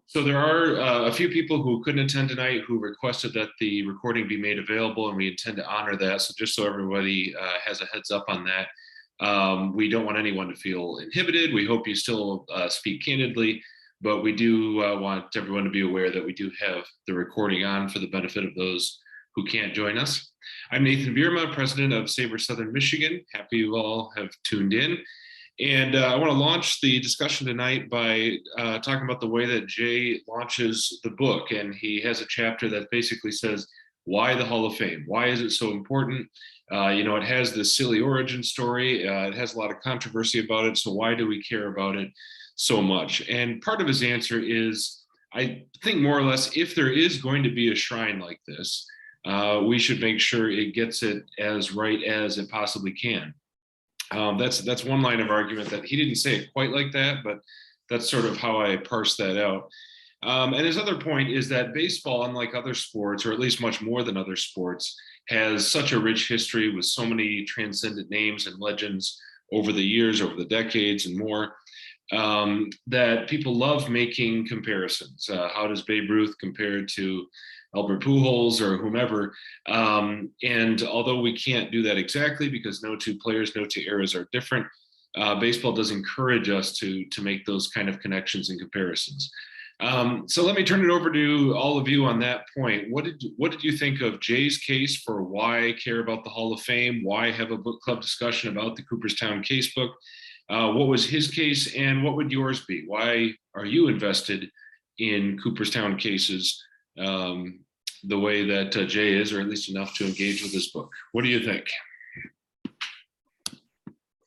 So there are a few people who couldn't attend tonight who requested that the recording be made available, and we intend to honor that. So just so everybody has a heads up on that, we don't want anyone to feel inhibited. We hope you still speak candidly, but we do want everyone to be aware that we do have the recording on for the benefit of those who can't join us. I'm Nathan Bierma, president of SABR Southern Michigan. Happy you all have tuned in. And I want to launch the discussion tonight by talking about the way that Jay launches the book. And he has a chapter that basically says, why the Hall of Fame? Why is it so important? It has this silly origin story. It has a lot of controversy about it. So why do we care about it so much? And part of his answer is, I think more or less, if there is going to be a shrine like this, we should make sure it gets it as right as it possibly can. That's one line of argument that he didn't say it quite like that, but that's sort of how I parse that out. And his other point is that baseball, unlike other sports, or at least much more than other sports, has such a rich history with so many transcendent names and legends over the years, over the decades and more, that people love making comparisons. How does Babe Ruth compare to Albert Pujols or whomever? And although we can't do that exactly because no two players, no two eras are different, baseball does encourage us to make those kind of connections and comparisons. So let me turn it over to all of you on that point. What did you think of Jay's case for why care about the Hall of Fame? Why have a book club discussion about the Cooperstown Casebook? What was his case, and what would yours be? Why are you invested in Cooperstown cases the way that Jay is, or at least enough to engage with this book? What do you think?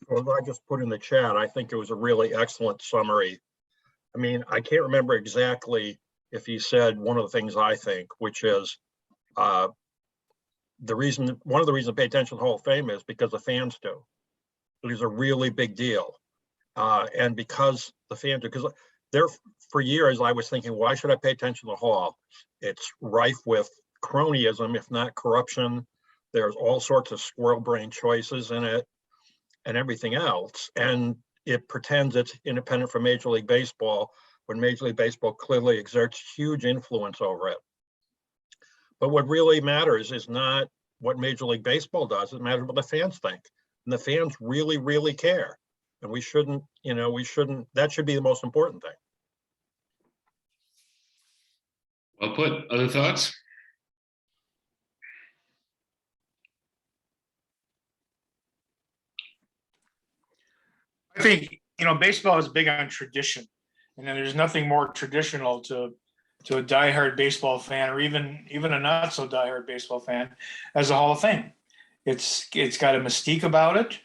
Well, I just put in the chat, I think it was a really excellent summary. I mean, I can't remember exactly if he said one of the things I think, which is one of the reasons to pay attention to the Hall of Fame is because the fans do. It is a really big deal. And because the fans do, because there for years I was thinking, why should I pay attention to the Hall? It's rife with cronyism, if not corruption. There's all sorts of squirrel brain choices in it and everything else. And it pretends it's independent from Major League Baseball when Major League Baseball clearly exerts huge influence over it. But what really matters is not what Major League Baseball does, it matters what the fans think. And the fans really, really care. And we shouldn't, that should be the most important thing. Well put. Other thoughts? I think, baseball is big on tradition, and then there's nothing more traditional to a diehard baseball fan, or even a not so diehard baseball fan, as the Hall of Fame. It's got a mystique about it.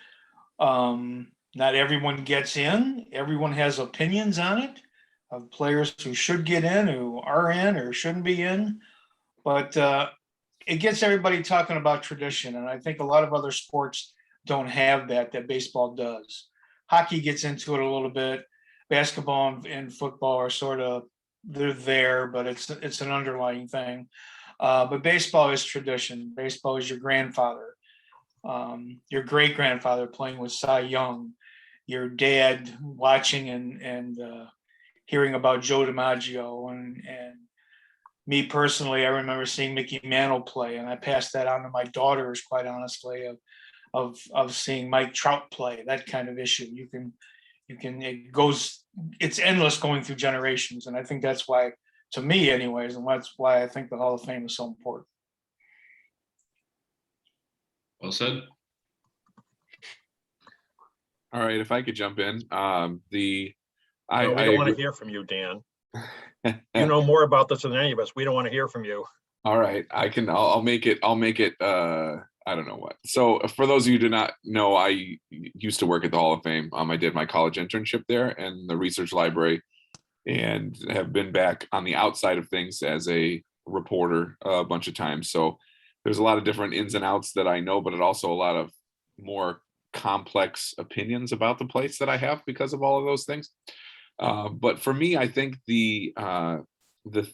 Not everyone gets in. Everyone has opinions on it, of players who should get in, who are in, or shouldn't be in. But it gets everybody talking about tradition, and I think a lot of other sports don't have that baseball does. Hockey gets into it a little bit. Basketball and football are sort of, they're there, but it's an underlying thing. But baseball is tradition. Baseball is your grandfather, your great grandfather playing with Cy Young, your dad watching and hearing about Joe DiMaggio, and me personally, I remember seeing Mickey Mantle play, and I passed that on to my daughters, quite honestly, of seeing Mike Trout play, that kind of issue. It's endless going through generations. And I think that's why, to me anyways, and that's why I think the Hall of Fame is so important. Well said. All right, if I could jump in. We don't want to hear from you, Dan. You know more about this than any of us. We don't want to hear from you. All right, I'll make it I don't know what. So for those of you who do not know, I used to work at the Hall of Fame. I did my college internship there and the research library, and have been back on the outside of things as a reporter a bunch of times. So there's a lot of different ins and outs that I know, but it also a lot of more complex opinions about the place that I have because of all of those things. But for me, I think the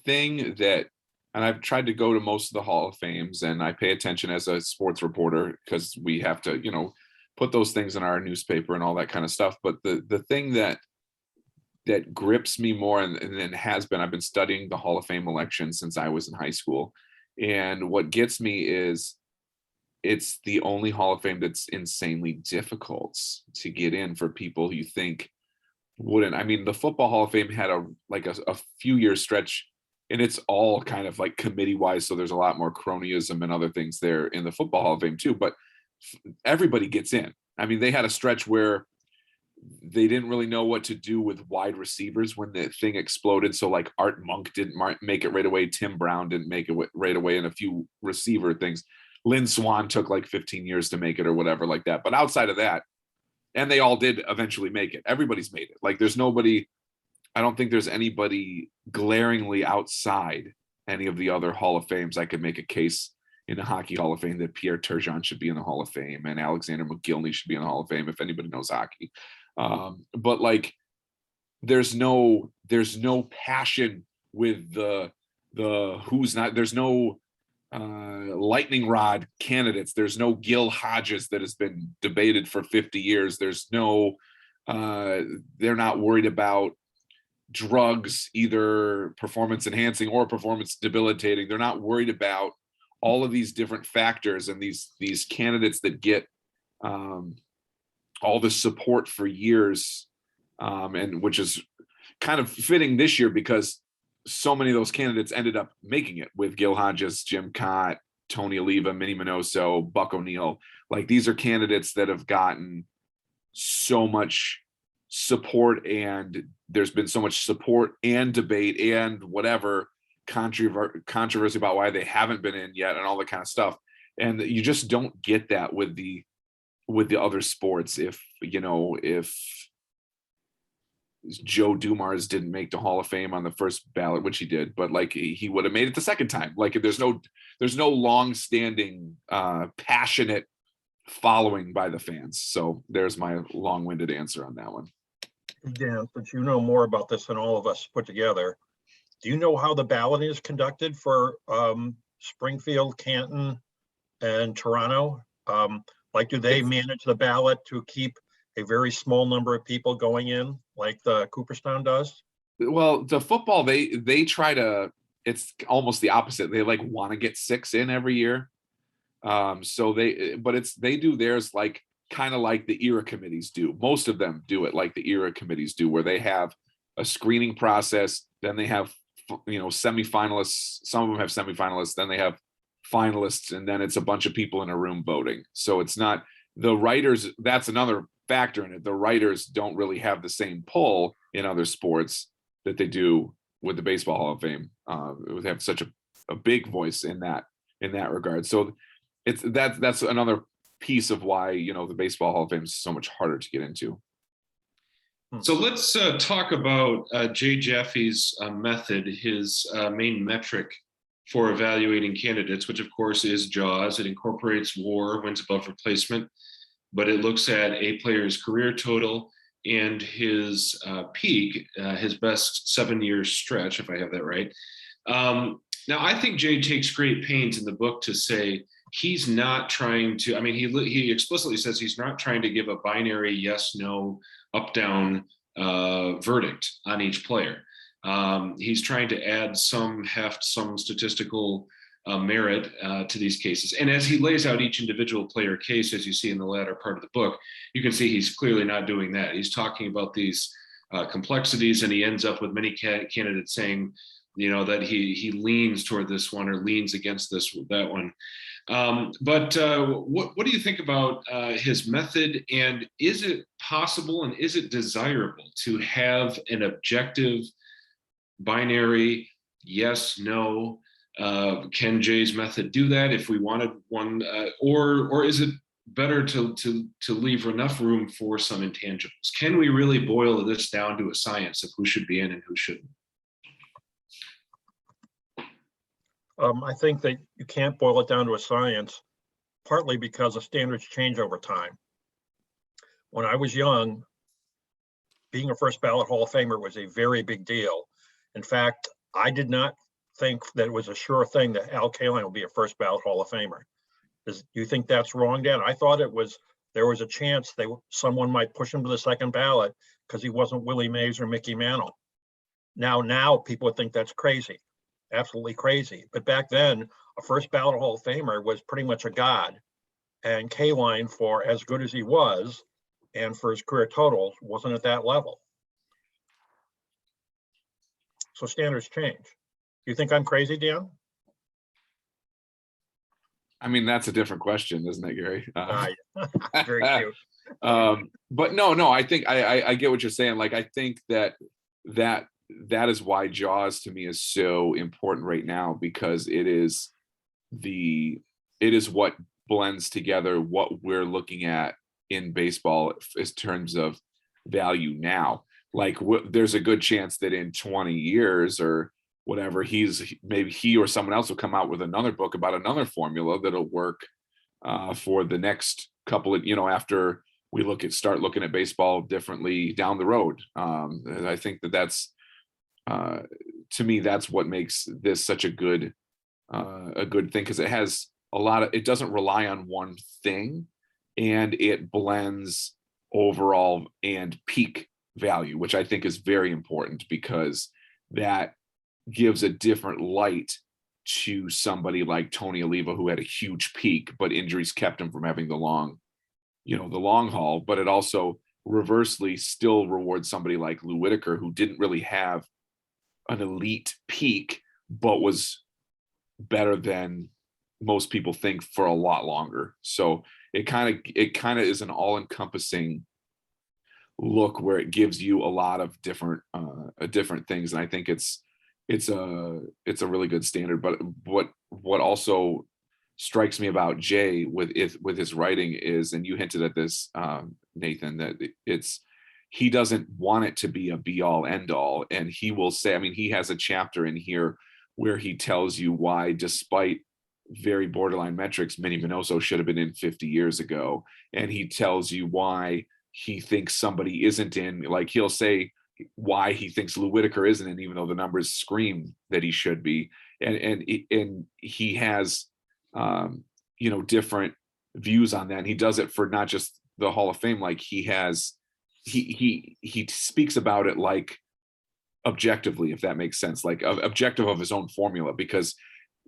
thing that, and I've tried to go to most of the Hall of Fames, and I pay attention as a sports reporter because we have to, put those things in our newspaper and all that kind of stuff. But the thing that that grips me more, and has been, I've been studying the Hall of Fame election since I was in high school. And what gets me is it's the only Hall of Fame that's insanely difficult to get in for people you think wouldn't. I mean, the Football Hall of Fame had a few year stretch, and it's all kind of like committee wise. So there's a lot more cronyism and other things there in the Football Hall of Fame too, but everybody gets in. I mean, they had a stretch where they didn't really know what to do with wide receivers when the thing exploded. So like Art Monk didn't make it right away. Tim Brown didn't make it right away, and a few receiver things. Lynn Swann took like 15 years to make it or whatever like that. But outside of that, and they all did eventually make it. Everybody's made it. Like there's nobody, I don't think there's anybody glaringly outside any of the other Hall of Fames. I could make a case in the Hockey Hall of Fame that Pierre Turgeon should be in the Hall of Fame and Alexander McGillney should be in the Hall of Fame if anybody knows hockey. But like there's no passion with the who's not, there's no lightning rod candidates. There's no Gil Hodges that has been debated for 50 years. There's no they're not worried about drugs, either performance enhancing or performance debilitating. They're not worried about all of these different factors, and these candidates that get all the support for years, and which is kind of fitting this year because so many of those candidates ended up making it, with Gil Hodges, Jim Cott, Tony Oliva, Minnie Minoso, Buck O'Neill. Like these are candidates that have gotten so much support, and there's been so much support and debate and whatever controversy about why they haven't been in yet and all that kind of stuff. And you just don't get that with the other sports. If Joe Dumars didn't make the Hall of Fame on the first ballot, which he did, but like he would have made it the second time. Like there's no long-standing passionate following by the fans. So there's my long-winded answer on that one. Dan, but you know more about this than all of us put together. Do you know how the balloting is conducted for Springfield, Canton, and Toronto? Like, do they manage the ballot to keep a very small number of people going in, like the Cooperstown does? Well, the football, they try to, it's almost the opposite. They like want to get 6 in every year. So they do theirs like kind of like the era committees do. Most of them do it like the era committees do, where they have a screening process, then they have semifinalists. Some of them have semifinalists, then they have finalists, and then it's a bunch of people in a room voting. So it's not the writers. That's another factor in it. The writers don't really have the same pull in other sports that they do with the Baseball Hall of Fame. They have such a big voice in that regard. So that's another piece of why the Baseball Hall of Fame is so much harder to get into. So let's talk about Jay Jaffe's method, his main metric for evaluating candidates, which of course is JAWS. It incorporates WAR, wins above replacement, but it looks at a player's career total and his peak, his best 7-year stretch, if I have that right. Now, I think Jay takes great pains in the book to say he's not trying to, he explicitly says he's not trying to give a binary yes, no, up, down verdict on each player. He's trying to add some heft, some statistical merit to these cases. And as he lays out each individual player case, as you see in the latter part of the book, you can see he's clearly not doing that. He's talking about these complexities, and he ends up with many candidates saying, that he leans toward this one or leans against that one. But what do you think about his method, and is it possible and is it desirable to have an objective binary yes, no? Can Jay's method do that if we wanted one, or is it better to leave enough room for some intangibles? Can we really boil this down to a science of who should be in and who shouldn't? I think that you can't boil it down to a science, partly because the standards change over time. When I was young, being a first ballot Hall of Famer was a very big deal. In fact, I did not think that it was a sure thing that Al Kaline will be a first ballot Hall of Famer. Do you think that's wrong, Dan? I thought there was a chance someone might push him to the second ballot because he wasn't Willie Mays or Mickey Mantle. Now people would think that's crazy, absolutely crazy. But back then, a first ballot Hall of Famer was pretty much a god. And K-Line, for as good as he was, and for his career totals, wasn't at that level. So standards change. You think I'm crazy, Dan? I mean, that's a different question, isn't it, Gary? Very cute. But no, I think I get what you're saying. Like, I think that is why Jaws to me is so important right now, because it is what blends together what we're looking at in baseball in terms of value now. Like, there's a good chance that in 20 years or whatever, maybe he or someone else will come out with another book about another formula that'll work for the next couple of, after we start looking at baseball differently down the road. I think that's to me, that's what makes this such a good thing, because it has it doesn't rely on one thing, and it blends overall and peak value, which I think is very important, because that gives a different light to somebody like Tony Oliva, who had a huge peak, but injuries kept him from having the long haul. But it also reversely still rewards somebody like Lou Whitaker, who didn't really have an elite peak, but was better than most people think for a lot longer. So it kind of is an all-encompassing look where it gives you a lot of different things, and I think it's a really good standard. But what also strikes me about Jay with his writing is, and you hinted at this, Nathan, that he doesn't want it to be a be all end all, and he will say, I mean, he has a chapter in here where he tells you why, despite very borderline metrics, Minnie Minoso should have been in 50 years ago, and he tells you why he thinks somebody isn't in. Like, he'll say why he thinks Lou Whitaker isn't in, even though the numbers scream that he should be, and he has different views on that, and he does it for not just the Hall of Fame. Like, he speaks about it like objectively, if that makes sense, like objective of his own formula, because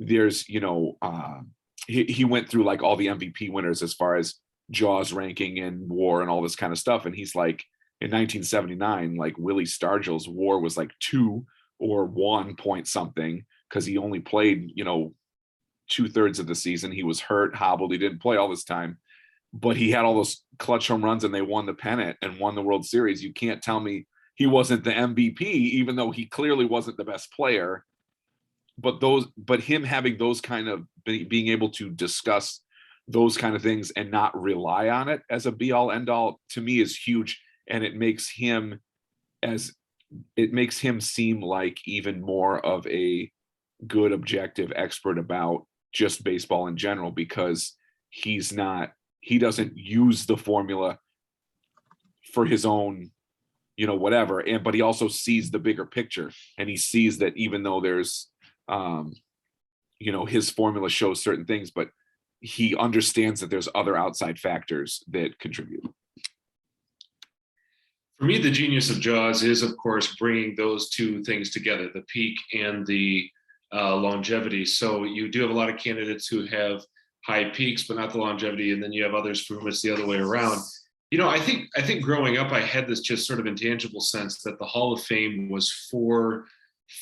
there's he went through like all the MVP winners as far as Jaws ranking and WAR and all this kind of stuff, and he's like, in 1979, like Willie Stargell's WAR was like 2 or 1 point something, because he only played 2/3 of the season. He was hurt, hobbled, he didn't play all this time, but he had all those clutch home runs, and they won the pennant and won the World Series. You can't tell me he wasn't the MVP, even though he clearly wasn't the best player. But him having those kind of, being able to discuss those kind of things and not rely on it as a be all end all, to me is huge. And it makes him seem like even more of a good objective expert about just baseball in general, because he doesn't use the formula for his own, whatever. But he also sees the bigger picture, and he sees that even though there's, his formula shows certain things, but he understands that there's other outside factors that contribute. For me, the genius of Jaws is, of course, bringing those two things together, the peak and the longevity. So you do have a lot of candidates who have high peaks, but not the longevity. And then you have others for whom it's the other way around. I think growing up, I had this just sort of intangible sense that the Hall of Fame was for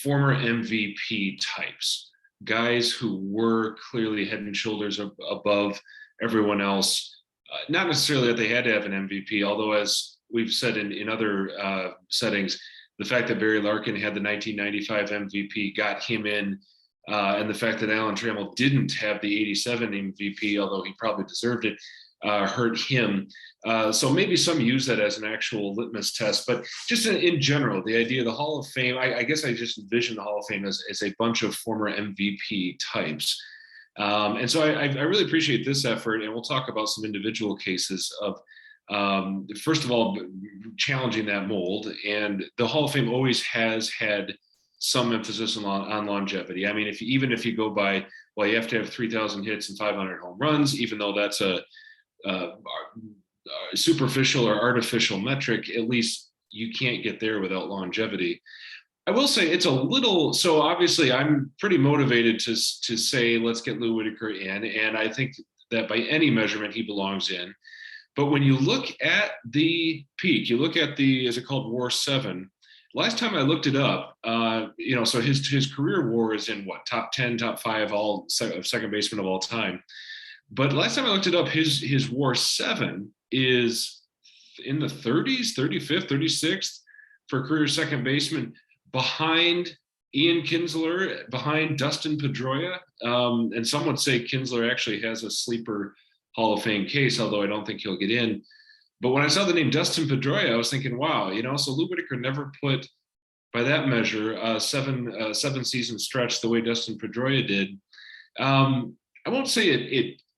former MVP types, guys who were clearly head and shoulders above everyone else. Not necessarily that they had to have an MVP, although, as we've said in other settings, the fact that Barry Larkin had the 1995 MVP got him in, and the fact that Alan Trammell didn't have the 87 MVP, although he probably deserved it, hurt him. So maybe some use that as an actual litmus test, but just in general, the idea of the Hall of Fame, I guess I just envision the Hall of Fame as a bunch of former MVP types. And so I really appreciate this effort, and we'll talk about some individual cases of, first of all, challenging that mold. And the Hall of Fame always has had some emphasis on longevity. I mean, even if you go by, well, you have to have 3,000 hits and 500 home runs, even though that's a superficial or artificial metric, at least you can't get there without longevity. I will say it's a little, so obviously I'm pretty motivated to say, let's get Lou Whitaker in. And I think that by any measurement, he belongs in. But when you look at the peak, you look at the, is it called WAR 7? Last time I looked it up, so his career WAR is in what, top 10, top 5, all second baseman of all time. But last time I looked it up, his WAR 7 is in the 30s, 35th, 36th for career second baseman, behind Ian Kinsler, behind Dustin Pedroia. And some would say Kinsler actually has a sleeper Hall of Fame case, although I don't think he'll get in. But when I saw the name Dustin Pedroia, I was thinking, wow, so Lou Whitaker never put, by that measure, a seven season stretch the way Dustin Pedroia did. I won't say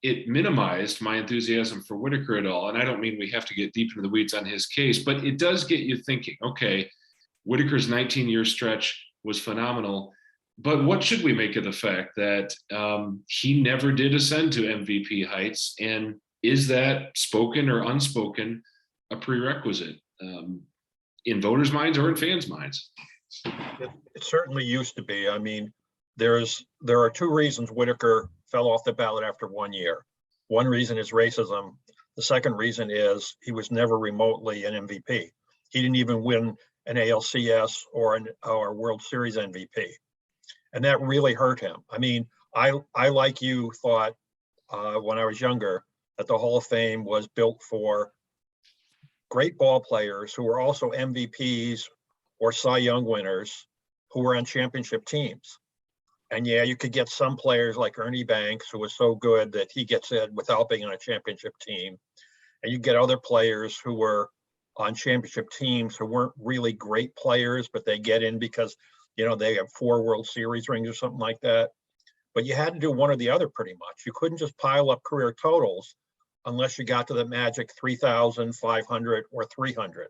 it minimized my enthusiasm for Whitaker at all. And I don't mean we have to get deep into the weeds on his case, but it does get you thinking, okay, Whitaker's 19-year stretch was phenomenal. But what should we make of the fact that he never did ascend to MVP heights? And is that spoken or unspoken a prerequisite in voters' minds or in fans' minds? It certainly used to be. I mean, there are two reasons Whitaker fell off the ballot after 1 year. One reason is racism. The second reason is he was never remotely an MVP. He didn't even win an ALCS or World Series MVP. And that really hurt him. I mean, I like you thought when I was younger that the Hall of Fame was built for great ball players who were also MVPs or Cy Young winners who were on championship teams. And yeah, you could get some players like Ernie Banks, who was so good that he gets in without being on a championship team. And you get other players who were on championship teams who weren't really great players, but they get in because they have 4 World Series rings or something like that. But you had to do one or the other pretty much. You couldn't just pile up career totals unless you got to the magic 3,500 or 300.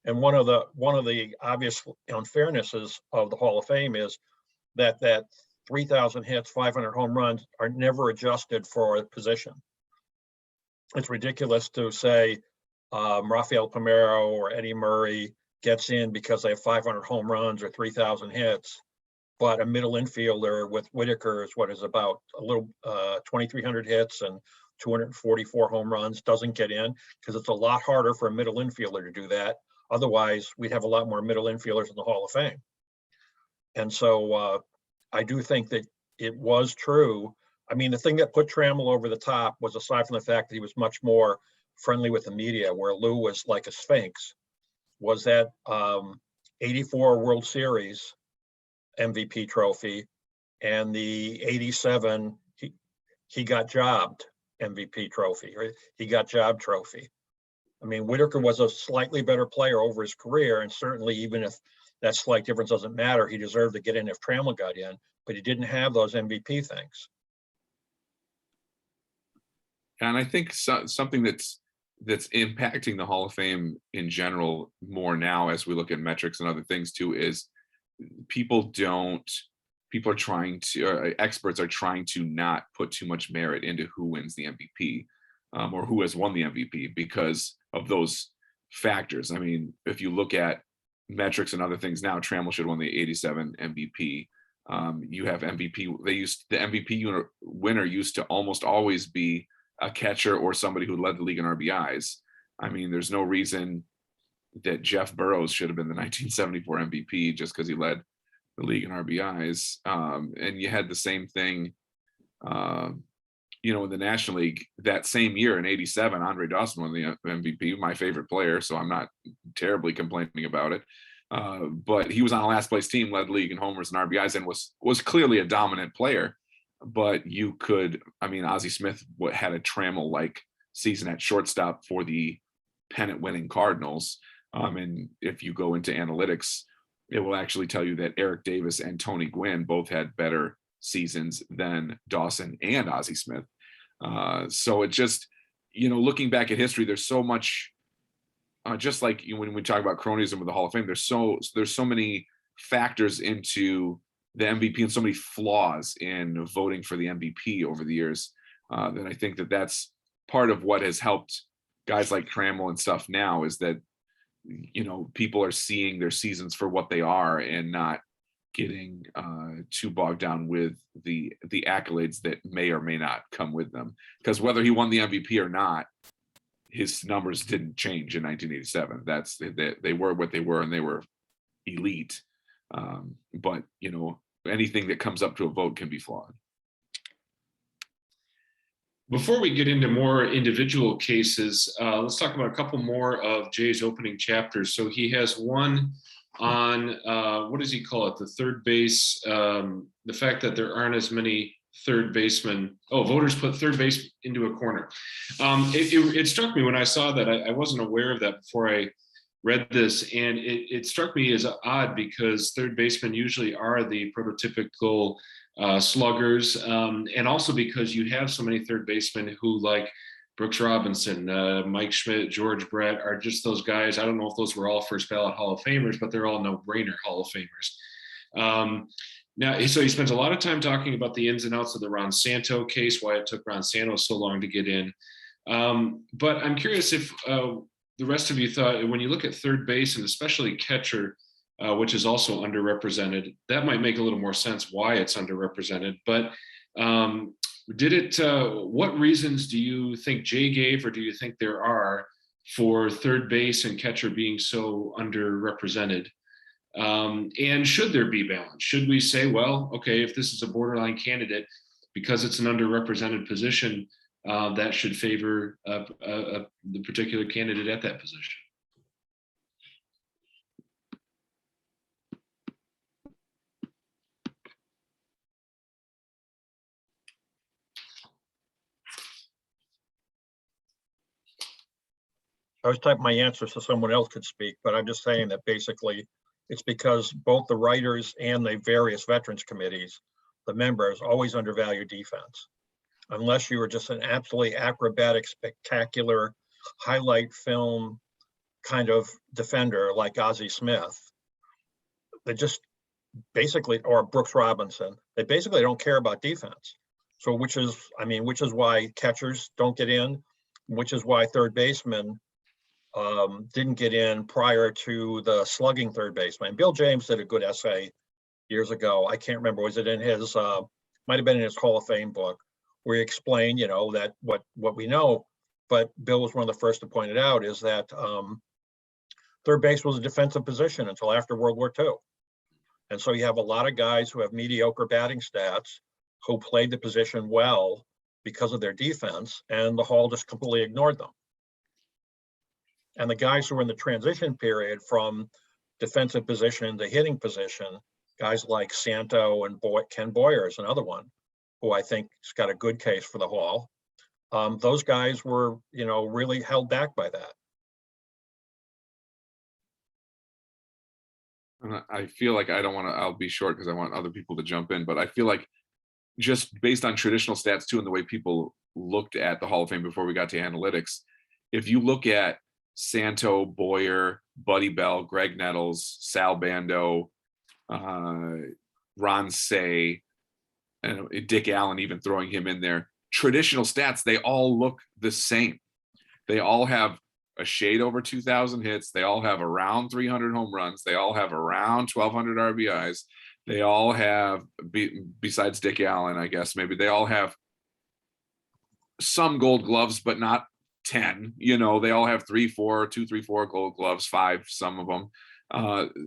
And one of the obvious unfairnesses of the Hall of Fame is that 3,000 hits, 500 home runs are never adjusted for a position. It's ridiculous to say Rafael Palmeiro or Eddie Murray gets in because they have 500 home runs or 3,000 hits, but a middle infielder with Whitaker is what is about a little 2,300 hits and 244 home runs doesn't get in because it's a lot harder for a middle infielder to do that. Otherwise, we'd have a lot more middle infielders in the Hall of Fame. And so I do think that it was true. I mean, the thing that put Trammell over the top was, aside from the fact that he was much more friendly with the media, where Lou was like a sphinx, was that 84 World Series MVP trophy and the 87 he got jobbed MVP trophy, right? He got job trophy. I mean, Whitaker was a slightly better player over his career, and certainly even if that slight difference doesn't matter, he deserved to get in if Trammell got in, but he didn't have those MVP things. And I think something that's impacting the Hall of Fame in general more now, as we look at metrics and other things too, is experts are trying to not put too much merit into who wins the MVP or who has won the MVP because of those factors. I mean, if you look at metrics and other things now, Trammell should have won the 87 MVP. You have MVP. The MVP winner used to almost always be a catcher or somebody who led the league in RBIs. I mean, there's no reason that Jeff Burrows should have been the 1974 MVP just because he led the league in RBIs. And you had the same thing, in the National League that same year in '87. Andre Dawson won the MVP, my favorite player, so I'm not terribly complaining about it. But he was on a last place team, led the league in homers and RBIs, and was clearly a dominant player. But Ozzie Smith had a Trammell-like season at shortstop for the pennant-winning Cardinals. And if you go into analytics, it will actually tell you that Eric Davis and Tony Gwynn both had better seasons than Dawson and Ozzie Smith. So it just, looking back at history, there's so much, just like when we talk about cronyism with the Hall of Fame, there's so many factors into the MVP and so many flaws in voting for the MVP over the years that I think that's part of what has helped guys like Trammell and stuff now, is that people are seeing their seasons for what they are and not getting too bogged down with the accolades that may or may not come with them. Because whether he won the MVP or not, his numbers didn't change in 1987. They were what they were, and they were elite. But anything that comes up to a vote can be flawed. Before we get into more individual cases, let's talk about a couple more of Jay's opening chapters. So he has one on, what does he call it? The third base, the fact that there aren't as many third basemen. Oh, voters put third base into a corner. It struck me when I saw that. I wasn't aware of that before I read this, and it struck me as odd because third basemen usually are the prototypical sluggers, and also because you have so many third basemen who, like Brooks Robinson, Mike Schmidt, George Brett, are just those guys. I don't know if those were all first ballot Hall of Famers, but they're all no-brainer Hall of Famers. Now, so he spends a lot of time talking about the ins and outs of the Ron Santo case, why it took Ron Santo so long to get in. But I'm curious if the rest of you thought, when you look at third base and especially catcher, which is also underrepresented, that might make a little more sense why it's underrepresented. But what reasons do you think Jay gave, or do you think there are, for third base and catcher being so underrepresented? And should there be balance? Should we say, well, okay, if this is a borderline candidate, because it's an underrepresented position, that should favor the particular candidate at that position? I was typing my answers so someone else could speak, but I'm just saying that basically it's because both the writers and the various veterans committees, the members, always undervalue defense. Unless you were just an absolutely acrobatic, spectacular highlight film kind of defender like Ozzie Smith, they just basically, or Brooks Robinson, they basically don't care about defense. So which is why catchers don't get in, which is why third basemen didn't get in prior to the slugging third baseman. Bill James did a good essay years ago. I can't remember, was it in his, might have been in his Hall of Fame book, where he explained, that what we know, but Bill was one of the first to point it out, is that third base was a defensive position until after World War II. And so you have a lot of guys who have mediocre batting stats who played the position well because of their defense, and the Hall just completely ignored them. And the guys who were in the transition period from defensive position to hitting position, guys like Santo and Ken Boyer is another one, who I think has got a good case for the Hall. Those guys were, really held back by that. I feel like I'll be short because I want other people to jump in, but I feel like just based on traditional stats too, and the way people looked at the Hall of Fame before we got to analytics, if you look at Santo, Boyer, Buddy Bell, Greg Nettles, Sal Bando, Ron Say, and Dick Allen, even throwing him in there, traditional stats, they all look the same. They all have a shade over 2,000 hits. They all have around 300 home runs. They all have around 1,200 RBIs. They all have, besides Dick Allen, I guess, maybe they all have some gold gloves, but not 10, they all have 2, 3, 4 gold gloves, 5, some of them.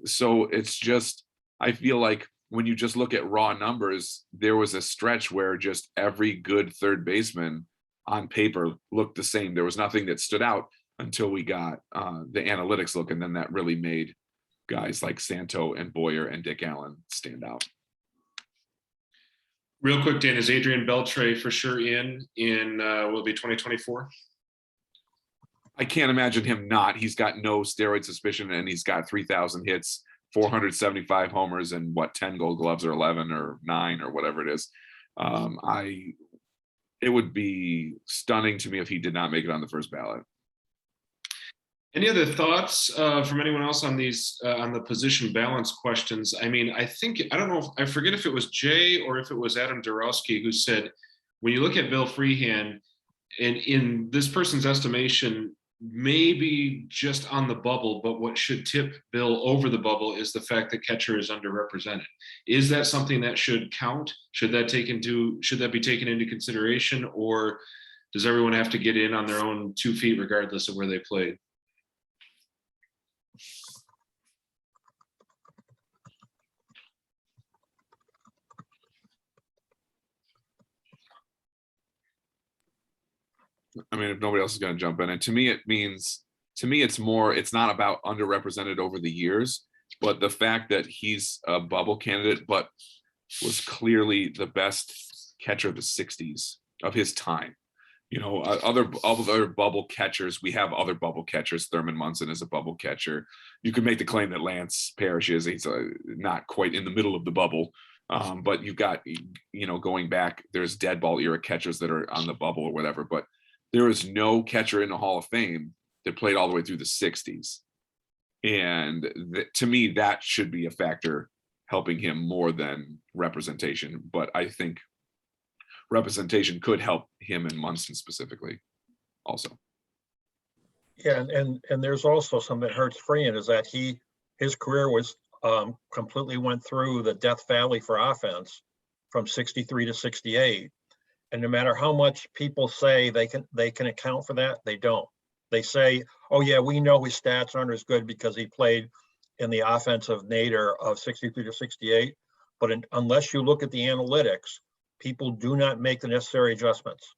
So it's just, I feel like when you just look at raw numbers, there was a stretch where just every good third baseman on paper looked the same. There was nothing that stood out until we got the analytics look. And then that really made guys like Santo and Boyer and Dick Allen stand out. Real quick, Dan, is Adrian Beltre for sure in will it be 2024? I can't imagine him not. He's got no steroid suspicion, and he's got 3,000 hits, 475 homers, and 10 gold gloves, or 11 or 9 or whatever it is. It would be stunning to me if he did not make it on the first ballot. Any other thoughts from anyone else on these on the position balance questions? I don't know, I forget if it was Jay or if it was Adam Dorowski who said, when you look at Bill Freehand, and in this person's estimation, maybe just on the bubble, but what should tip Bill over the bubble is the fact that catcher is underrepresented. Is that something that should count? Should that be taken into consideration, or does everyone have to get in on their own 2 feet regardless of where they played? I mean, if nobody else is going to jump in, and to me, it's not about underrepresented over the years, but the fact that he's a bubble candidate, but was clearly the best catcher of the 60s of his time. You know, other bubble catchers, we have other bubble catchers. Thurman Munson is a bubble catcher. You could make the claim that Lance Parrish he's not quite in the middle of the bubble. But you've got, you know, going back, there's dead ball era catchers that are on the bubble or whatever, but there is no catcher in the Hall of Fame that played all the way through the 60s. And to me, that should be a factor helping him more than representation. But I think representation could help him and Munson specifically also. Yeah, and there's also something that hurts Freehan is that his career was completely went through the Death Valley for offense from 63 to 68. And no matter how much people say they can account for that, they don't. They say, oh yeah, we know his stats aren't as good because he played in the offensive nadir of 63 to 68. But unless you look at the analytics, people do not make the necessary adjustments.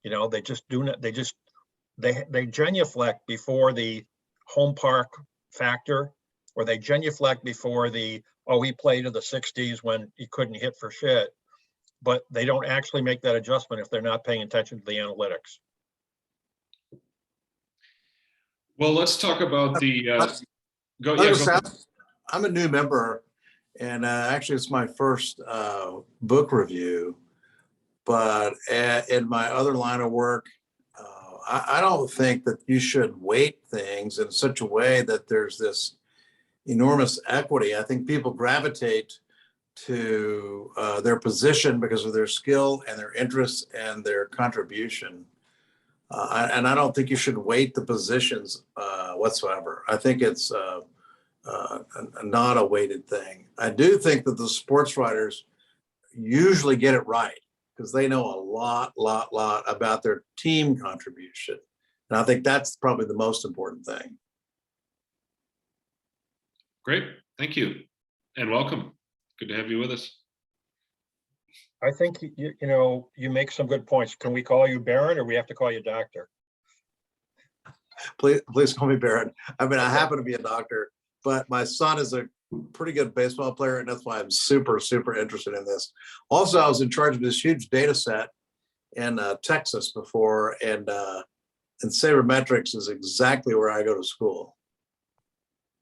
You know, they just do not, they genuflect before the home park factor, or they genuflect before he played in the 60s when he couldn't hit for shit. But they don't actually make that adjustment if they're not paying attention to the analytics. Well, let's talk about the go. I'm a new member, and actually it's my first book review. But in my other line of work, I don't think that you should weight things in such a way that there's this enormous equity. I think people gravitate to their position because of their skill and their interests and their contribution. And I don't think you should weight the positions whatsoever. I think it's not a weighted thing. I do think that the sports writers usually get it right because they know a lot about their team contribution. And I think that's probably the most important thing. Great, thank you, and welcome. Good to have you with us. I think you make some good points. Can we call you Baron, or we have to call you Doctor? Please call me Baron. I mean, I happen to be a doctor, but my son is a pretty good baseball player, and that's why I'm super interested in this. Also, I was in charge of this huge data set in Texas before, and sabermetrics is exactly where I go to school.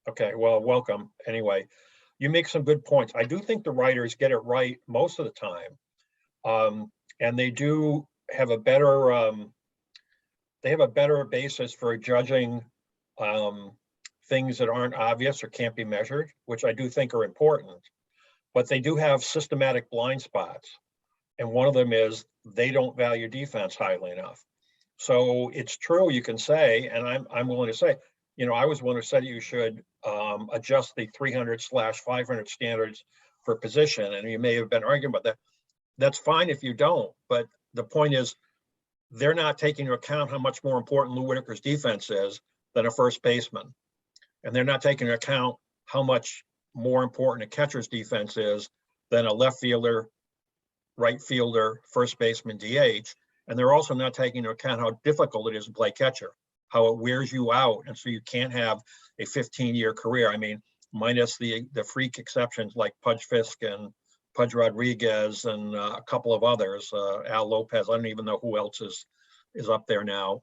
Okay, well, welcome. Anyway, you make some good points. I do think the writers get it right most of the time, and they do have a better basis for judging things that aren't obvious or can't be measured, which I do think are important. But they do have systematic blind spots, and one of them is they don't value defense highly enough. So it's true, you can say, and I'm willing to say, I was willing to say that you should adjust the 300/500 standards for position, and you may have been arguing about that. That's fine if you don't, but the point is they're not taking into account how much more important Lou Whitaker's defense is than a first baseman. And they're not taking into account how much more important a catcher's defense is than a left fielder, right fielder, first baseman, DH. And they're also not taking into account how difficult it is to play catcher, how it wears you out. And so you can't have a 15-year career. I mean, minus the freak exceptions like Pudge Fisk and Pudge Rodriguez and a couple of others, Al Lopez, I don't even know who else is up there now.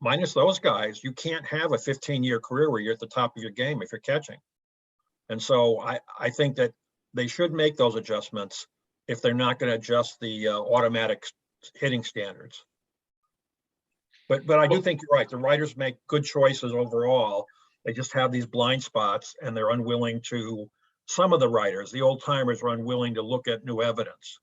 Minus those guys, you can't have a 15-year career where you're at the top of your game if you're catching. And so I think that they should make those adjustments if they're not going to adjust the automatic hitting standards. But I do think you're right. The writers make good choices overall. They just have these blind spots, and they're unwilling to, some of the writers, the old timers, are unwilling to look at new evidence.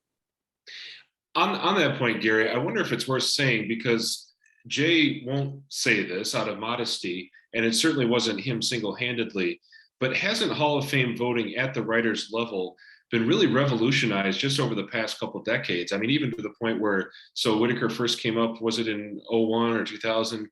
On that point, Gary, I wonder if it's worth saying, because Jay won't say this out of modesty, and it certainly wasn't him single-handedly, but hasn't Hall of Fame voting at the writers level been really revolutionized just over the past couple decades? I mean, even to the point where, so Whitaker first came up, was it in 01 or 2000?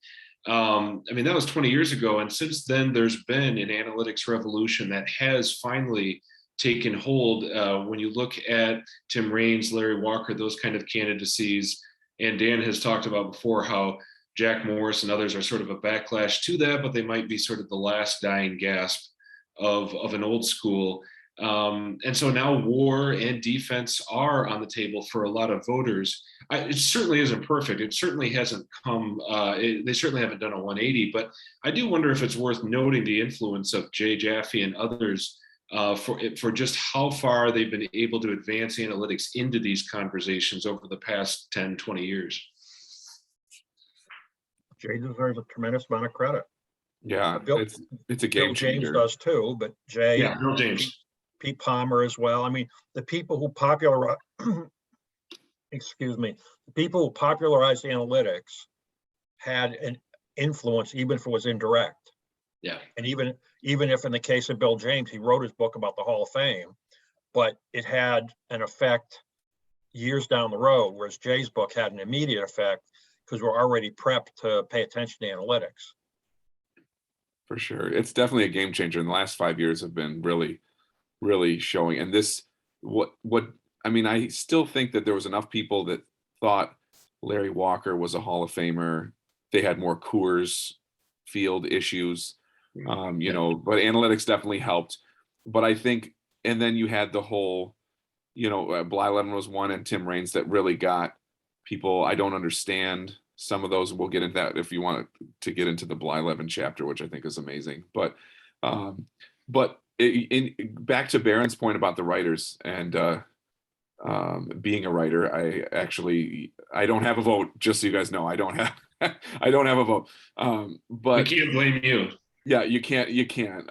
I mean, that was 20 years ago. And since then, there's been an analytics revolution that has finally taken hold. When you look at Tim Raines, Larry Walker, those kind of candidacies, and Dan has talked about before how Jack Morris and others are sort of a backlash to that, but they might be sort of the last dying gasp of an old school. And so now war and defense are on the table for a lot of voters. It certainly isn't perfect. It certainly hasn't come, they certainly haven't done a 180, but I do wonder if it's worth noting the influence of Jay Jaffe and others for just how far they've been able to advance analytics into these conversations over the past 10, 20 years. Jay deserves a tremendous amount of credit. Yeah, it's a game Bill changer. James does too, but Jay, Yeah, Bill James. Pete Palmer as well. I mean, the people who popularized, excuse me, the people who popularized analytics had an influence, even if it was indirect. Yeah. And even if in the case of Bill James, he wrote his book about the Hall of Fame, but it had an effect years down the road, whereas Jay's book had an immediate effect because we're already prepped to pay attention to analytics. For sure. It's definitely a game changer. And the last 5 years have been really showing. And this, I mean, I still think that there was enough people that thought Larry Walker was a Hall of Famer. They had more Coors Field issues, you know, but analytics definitely helped. But I think, and then you had the whole, you know, Blyleven was one, and Tim Raines that really got people. I don't understand some of those. We'll get into that if you want to get into the Blyleven chapter, which I think is amazing. But back to Barron's point about the writers and being a writer, I don't have a vote. Just so you guys know, I don't have a vote. But we can't blame you. Yeah, you can't.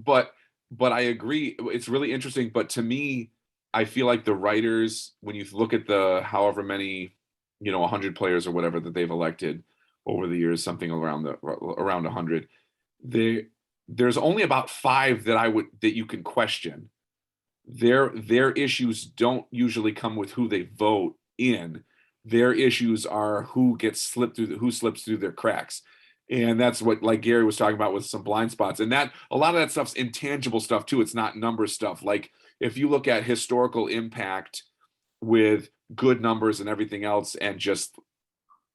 But I agree. It's really interesting. But to me, I feel like the writers, when you look at the however many, 100 players or whatever that they've elected over the years, something around 100, there's only about 5 that you can question. Their issues don't usually come with who they vote in. Their issues are who slips through their cracks. And that's what, like Gary was talking about, with some blind spots. And that a lot of that stuff's intangible stuff too. It's not number stuff. Like if you look at historical impact with good numbers and everything else, and just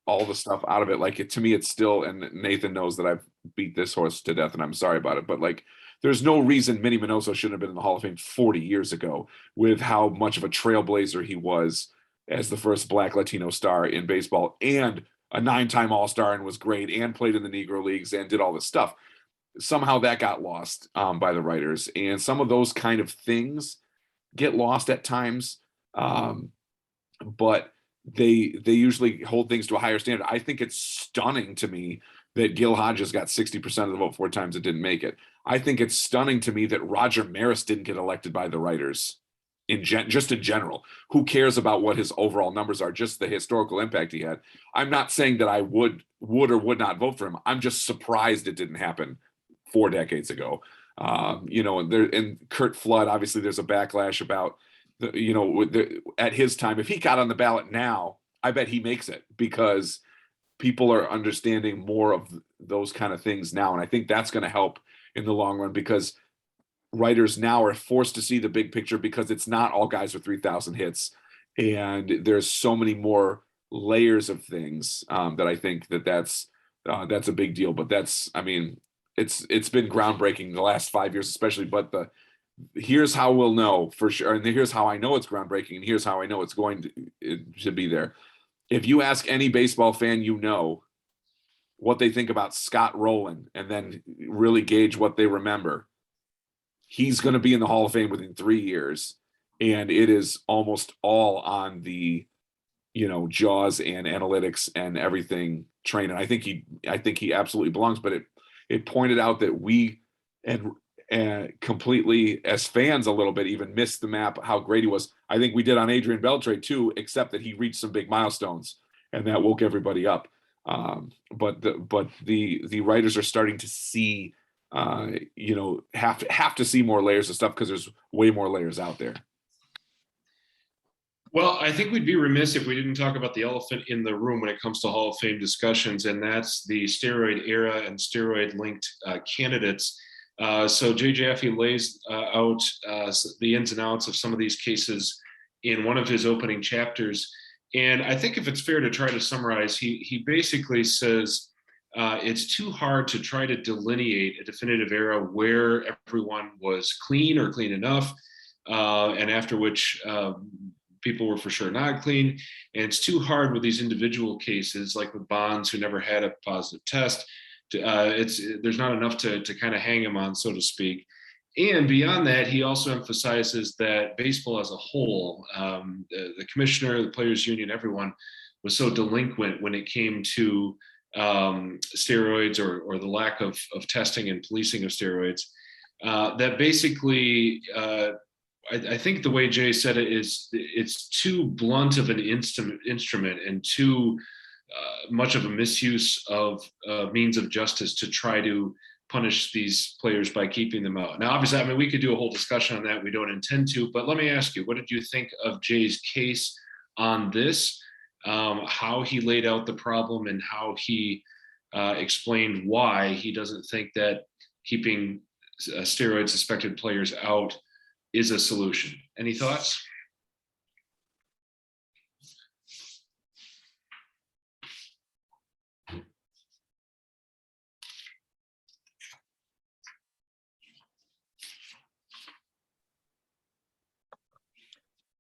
all the stuff out of it, like to me, it's still, and Nathan knows that I've beat this horse to death and I'm sorry about it, but like, there's no reason Minnie Minoso shouldn't have been in the Hall of Fame 40 years ago with how much of a trailblazer he was as the first Black Latino star in baseball, and a 9-time All-Star, and was great, and played in the Negro Leagues and did all this stuff. Somehow that got lost by the writers. And some of those kind of things get lost at times. But they usually hold things to a higher standard. I think it's stunning to me that Gil Hodges got 60% of the vote 4 times and didn't make it. I think it's stunning to me that Roger Maris didn't get elected by the writers just in general. Who cares about what his overall numbers are, just the historical impact he had. I'm not saying that I would or would not vote for him. I'm just surprised it didn't happen 4 decades ago. And Curt Flood, obviously there's a backlash about at his time. If he got on the ballot now, I bet he makes it, because people are understanding more of those kind of things now. And I think that's going to help in the long run, because writers now are forced to see the big picture, because it's not all guys with 3,000 hits. And there's so many more layers of things that I think that's a big deal. But it's been groundbreaking the last 5 years, especially. But here's how we'll know for sure. And here's how I know it's groundbreaking. And here's how I know it's going to be there. If you ask any baseball fan, what they think about Scott Rowland, and then really gauge what they remember, he's going to be in the Hall of Fame within 3 years. And it is almost all on the, jaws and analytics and everything train. And I think he absolutely belongs, but it pointed out that we, and completely as fans a little bit, even missed the map, how great he was. I think we did on Adrian Beltre too, except that he reached some big milestones, and that woke everybody up. But the writers are starting to see, have to see more layers of stuff because there's way more layers out there. Well, I think we'd be remiss if we didn't talk about the elephant in the room when it comes to Hall of Fame discussions, and that's the steroid era and steroid linked candidates. So Jay Jaffe lays out the ins and outs of some of these cases in one of his opening chapters. And I think if it's fair to try to summarize, he basically says it's too hard to try to delineate a definitive era where everyone was clean or clean enough, and after which people were for sure not clean. And it's too hard with these individual cases, like with Bonds, who never had a positive test. There's not enough to kind of hang him on, so to speak. And beyond that, he also emphasizes that baseball as a whole, the commissioner, the players union, everyone was so delinquent when it came to steroids or the lack of testing and policing of steroids, that basically, I think the way Jay said it is, it's too blunt of an instrument and too much of a misuse of means of justice to try to punish these players by keeping them out. Now, obviously, I mean, we could do a whole discussion on that. We don't intend to, but let me ask you, what did you think of Jay's case on this? How he laid out the problem and how he explained why he doesn't think that keeping steroid suspected players out is a solution. Any thoughts?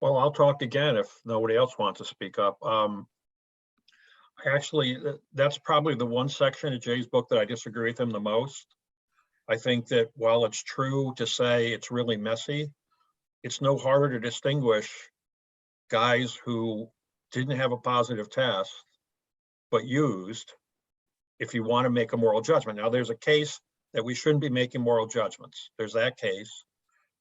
Well, I'll talk again if nobody else wants to speak up. Actually, that's probably the one section of Jay's book that I disagree with him the most. I think that while it's true to say it's really messy, it's no harder to distinguish guys who didn't have a positive test but used, if you want to make a moral judgment. Now, there's a case that we shouldn't be making moral judgments. There's that case.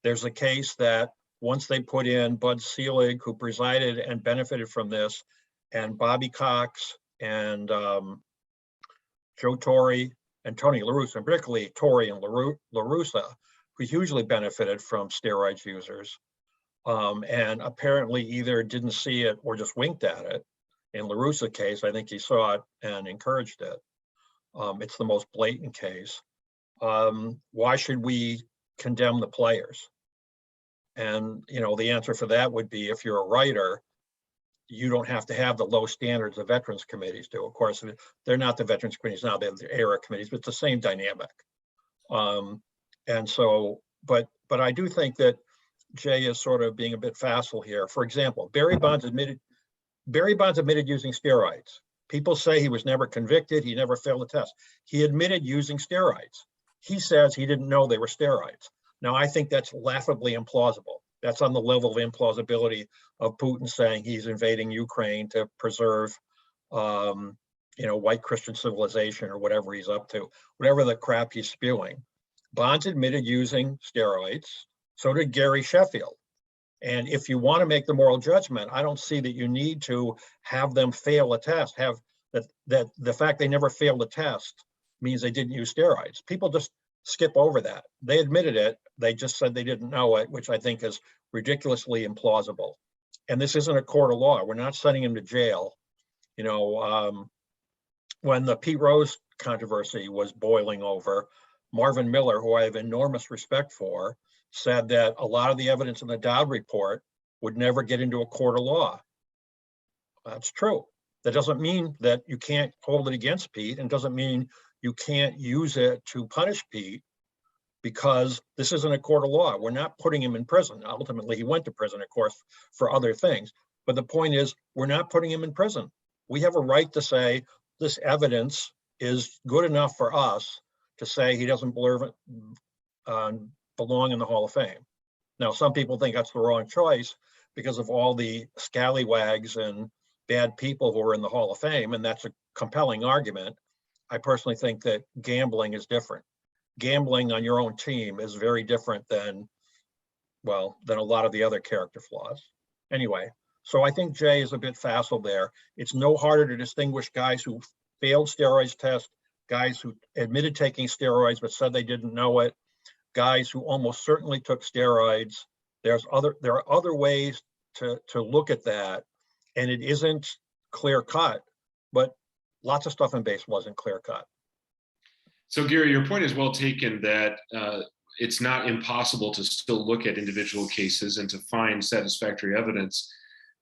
There's a case that once they put in Bud Selig, who presided and benefited from this, and Bobby Cox and Joe Torre and Tony LaRussa, and particularly Torre and LaRussa, who hugely benefited from steroids users, and apparently either didn't see it or just winked at it. In LaRussa case, I think he saw it and encouraged it. It's the most blatant case. Why should we condemn the players? And, the answer for that would be, if you're a writer, you don't have to have the low standards the veterans committees do. Of course, they're not the veterans committees now, they're the era committees, but it's the same dynamic. And so, but I do think that Jay is sort of being a bit facile here. For example, Barry Bonds admitted using steroids. People say he was never convicted, he never failed a test. He admitted using steroids. He says he didn't know they were steroids. Now, I think that's laughably implausible. That's on the level of implausibility of Putin saying he's invading Ukraine to preserve, white Christian civilization or whatever he's up to, whatever the crap he's spewing. Bonds admitted using steroids. So did Gary Sheffield. And if you want to make the moral judgment, I don't see that you need to have them fail a test. Have that the fact they never failed a test means they didn't use steroids. People just skip over that. They admitted it. They just said they didn't know it, which I think is ridiculously implausible. And this isn't a court of law. We're not sending him to jail. When the Pete Rose controversy was boiling over, Marvin Miller, who I have enormous respect for, said that a lot of the evidence in the Dowd report would never get into a court of law. That's true. That doesn't mean that you can't hold it against Pete, and doesn't mean you can't use it to punish Pete, because this isn't a court of law. We're not putting him in prison. Ultimately, he went to prison, of course, for other things. But the point is, we're not putting him in prison. We have a right to say this evidence is good enough for us to say he doesn't belong in the Hall of Fame. Now, some people think that's the wrong choice because of all the scallywags and bad people who are in the Hall of Fame, and that's a compelling argument. I personally think that gambling is different. Gambling on your own team is very different than a lot of the other character flaws. Anyway, so I think Jay is a bit facile there. It's no harder to distinguish guys who failed steroids test, guys who admitted taking steroids but said they didn't know it, guys who almost certainly took steroids. There are other ways to look at that, and it isn't clear cut, but lots of stuff in baseball isn't clear cut. So Gary, your point is well taken that it's not impossible to still look at individual cases and to find satisfactory evidence.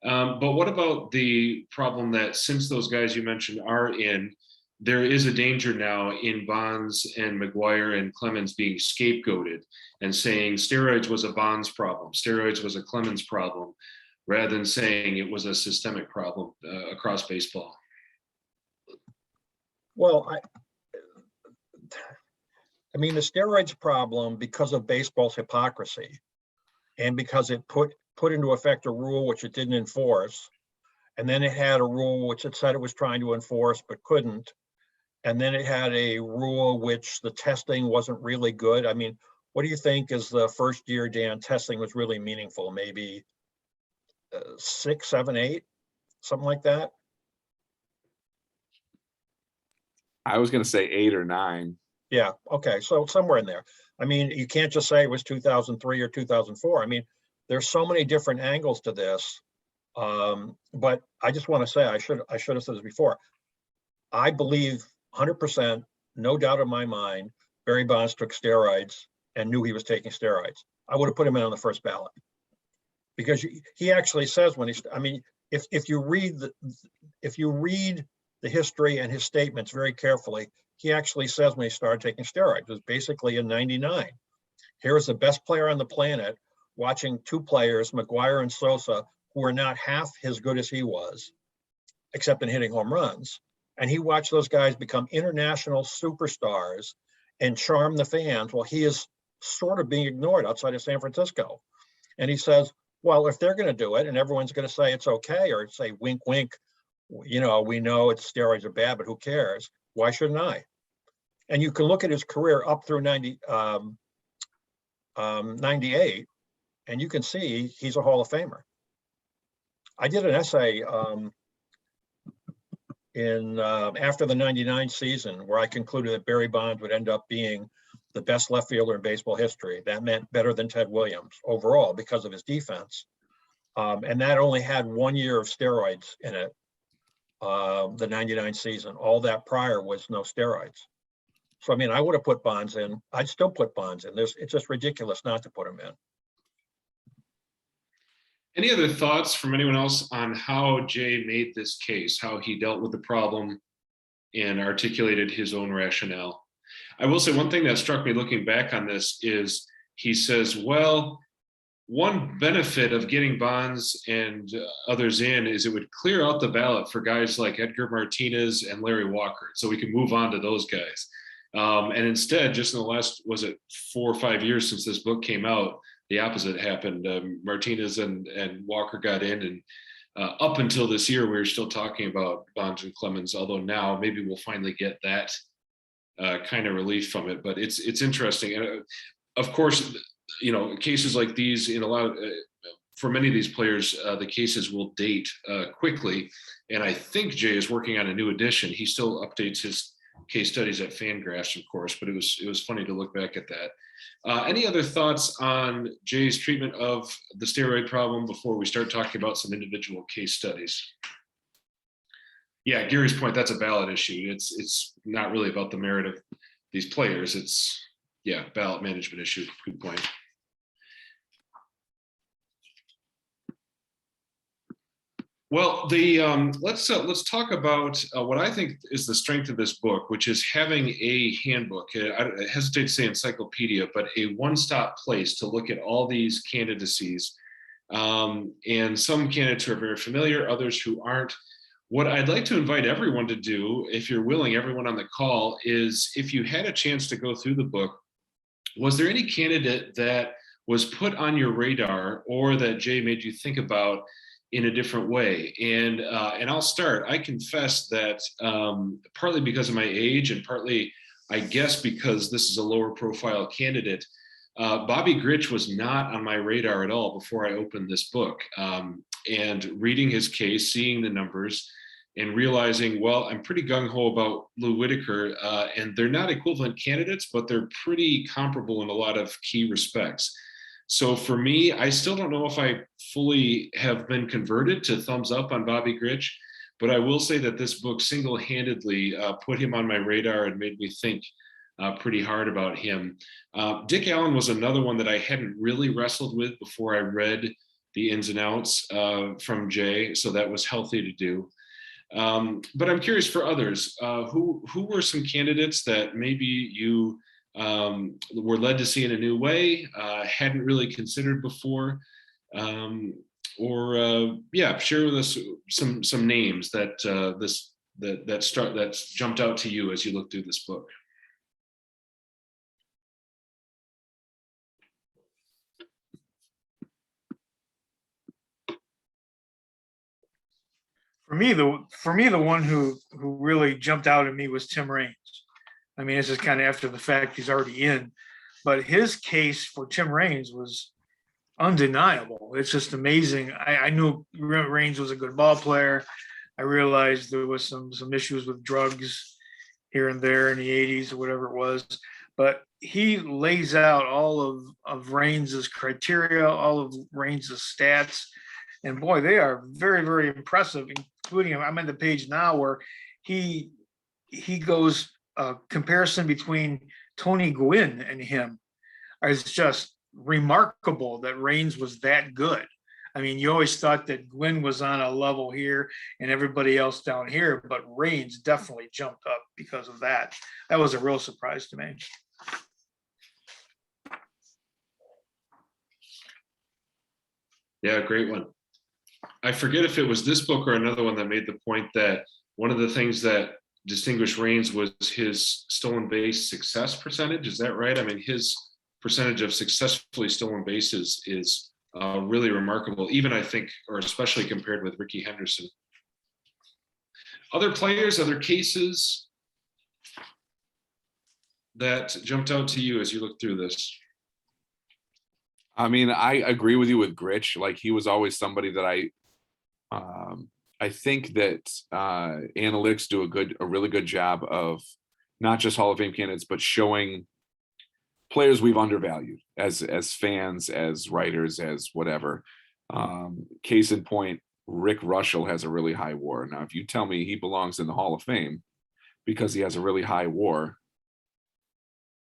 But what about the problem that since those guys you mentioned are in, there is a danger now in Bonds and McGuire and Clemens being scapegoated and saying steroids was a Bonds problem, steroids was a Clemens problem, rather than saying it was a systemic problem across baseball? Well, I mean, the steroids problem, because of baseball's hypocrisy and because it put into effect a rule which it didn't enforce, and then it had a rule which it said it was trying to enforce but couldn't, and then it had a rule which the testing wasn't really good. I mean, what do you think is the first year, Dan, testing was really meaningful? Maybe 6, 7, 8, something like that? I was going to say 8 or 9. Yeah, okay, so somewhere in there. I mean, you can't just say it was 2003 or 2004. I mean, there's so many different angles to this. But I just want to say, I should have said this before. I believe 100%, no doubt in my mind, Barry Bonds took steroids and knew he was taking steroids. I would have put him in on the first ballot. Because he actually says when he's, I mean, if you read the history and his statements very carefully, he actually says when he started taking steroids, it was basically in '99. Here is the best player on the planet watching two players, McGuire and Sosa, who are not half as good as he was, except in hitting home runs. And he watched those guys become international superstars and charm the fans while he is sort of being ignored outside of San Francisco. And he says, well, if they're going to do it and everyone's going to say it's okay, or say wink, wink, you know, we know it's steroids are bad, but who cares? Why shouldn't I? And you can look at his career up through 98, and you can see he's a Hall of Famer. I did an essay after the 99 season where I concluded that Barry Bonds would end up being the best left fielder in baseball history. That meant better than Ted Williams overall because of his defense. And that only had 1 year of steroids in it, the 99 season. All that prior was no steroids. So, I mean, I would have put Bonds in. I'd still put Bonds in. It's just ridiculous not to put him in. Any other thoughts from anyone else on how Jay made this case, how he dealt with the problem and articulated his own rationale? I will say one thing that struck me looking back on this is he says, well, one benefit of getting Bonds and others in is it would clear out the ballot for guys like Edgar Martinez and Larry Walker. So we can move on to those guys. And instead, just in the last, was it 4 or 5 years since this book came out, the opposite happened. Martinez and Walker got in, and up until this year, we were still talking about Bonds and Clemens, although now maybe we'll finally get that kind of relief from it. But it's interesting. And of course, you know, cases like these in a lot of, for many of these players, the cases will date quickly. And I think Jay is working on a new edition. He still updates his case studies at Fangraphs, of course, but it was funny to look back at that. Any other thoughts on Jay's treatment of the steroid problem before we start talking about some individual case studies? Yeah, Gary's point, that's a ballot issue. It's not really about the merit of these players. It's, yeah, ballot management issue. Good point. Well, let's talk about what I think is the strength of this book, which is having a handbook. I hesitate to say encyclopedia, but a one-stop place to look at all these candidacies. And some candidates who are very familiar, others who aren't. What I'd like to invite everyone to do, if you're willing, everyone on the call, is if you had a chance to go through the book, was there any candidate that was put on your radar or that Jay made you think about in a different way? And I'll start. I confess that partly because of my age and partly, I guess, because this is a lower profile candidate, Bobby Grich was not on my radar at all before I opened this book. And reading his case, seeing the numbers, and realizing, well, I'm pretty gung-ho about Lou Whitaker, and they're not equivalent candidates, but they're pretty comparable in a lot of key respects. So for me, I still don't know if I fully have been converted to thumbs up on Bobby Grich, but I will say that this book single-handedly put him on my radar and made me think pretty hard about him. Dick Allen was another one that I hadn't really wrestled with before I read the ins and outs from Jay, so that was healthy to do. But I'm curious for others, who were some candidates that maybe you were led to see in a new way, hadn't really considered before, yeah, share with us some names that that jumped out to you as you looked through this book. For me, the one who really jumped out at me was Tim Raines. I mean, this is kind of after the fact, he's already in, but his case for Tim Raines was undeniable. It's just amazing. I knew Raines was a good ball player. I realized there was some issues with drugs here and there in the 80s or whatever it was, but he lays out all of Raines's criteria, all of Raines's stats, and boy, they are very, very impressive, including, I'm at the page now where he goes, comparison between Tony Gwynn and him is just remarkable that Raines was that good. I mean, you always thought that Gwynn was on a level here and everybody else down here, but Raines definitely jumped up because of that. That was a real surprise to me. Yeah, great one. I forget if it was this book or another one that made the point that one of the things that distinguished Raines was his stolen base success percentage. Is that right? I mean, his percentage of successfully stolen bases is really remarkable, even I think, or especially compared with Rickey Henderson. Other players, other cases that jumped out to you as you looked through this? I mean, I agree with you with Grich. Like, he was always somebody that I think that analytics do a really good job of not just Hall of Fame candidates, but showing players we've undervalued as fans, as writers, as whatever. Case in point, Rick Russell has a really high WAR. Now, if you tell me he belongs in the Hall of Fame because he has a really high WAR,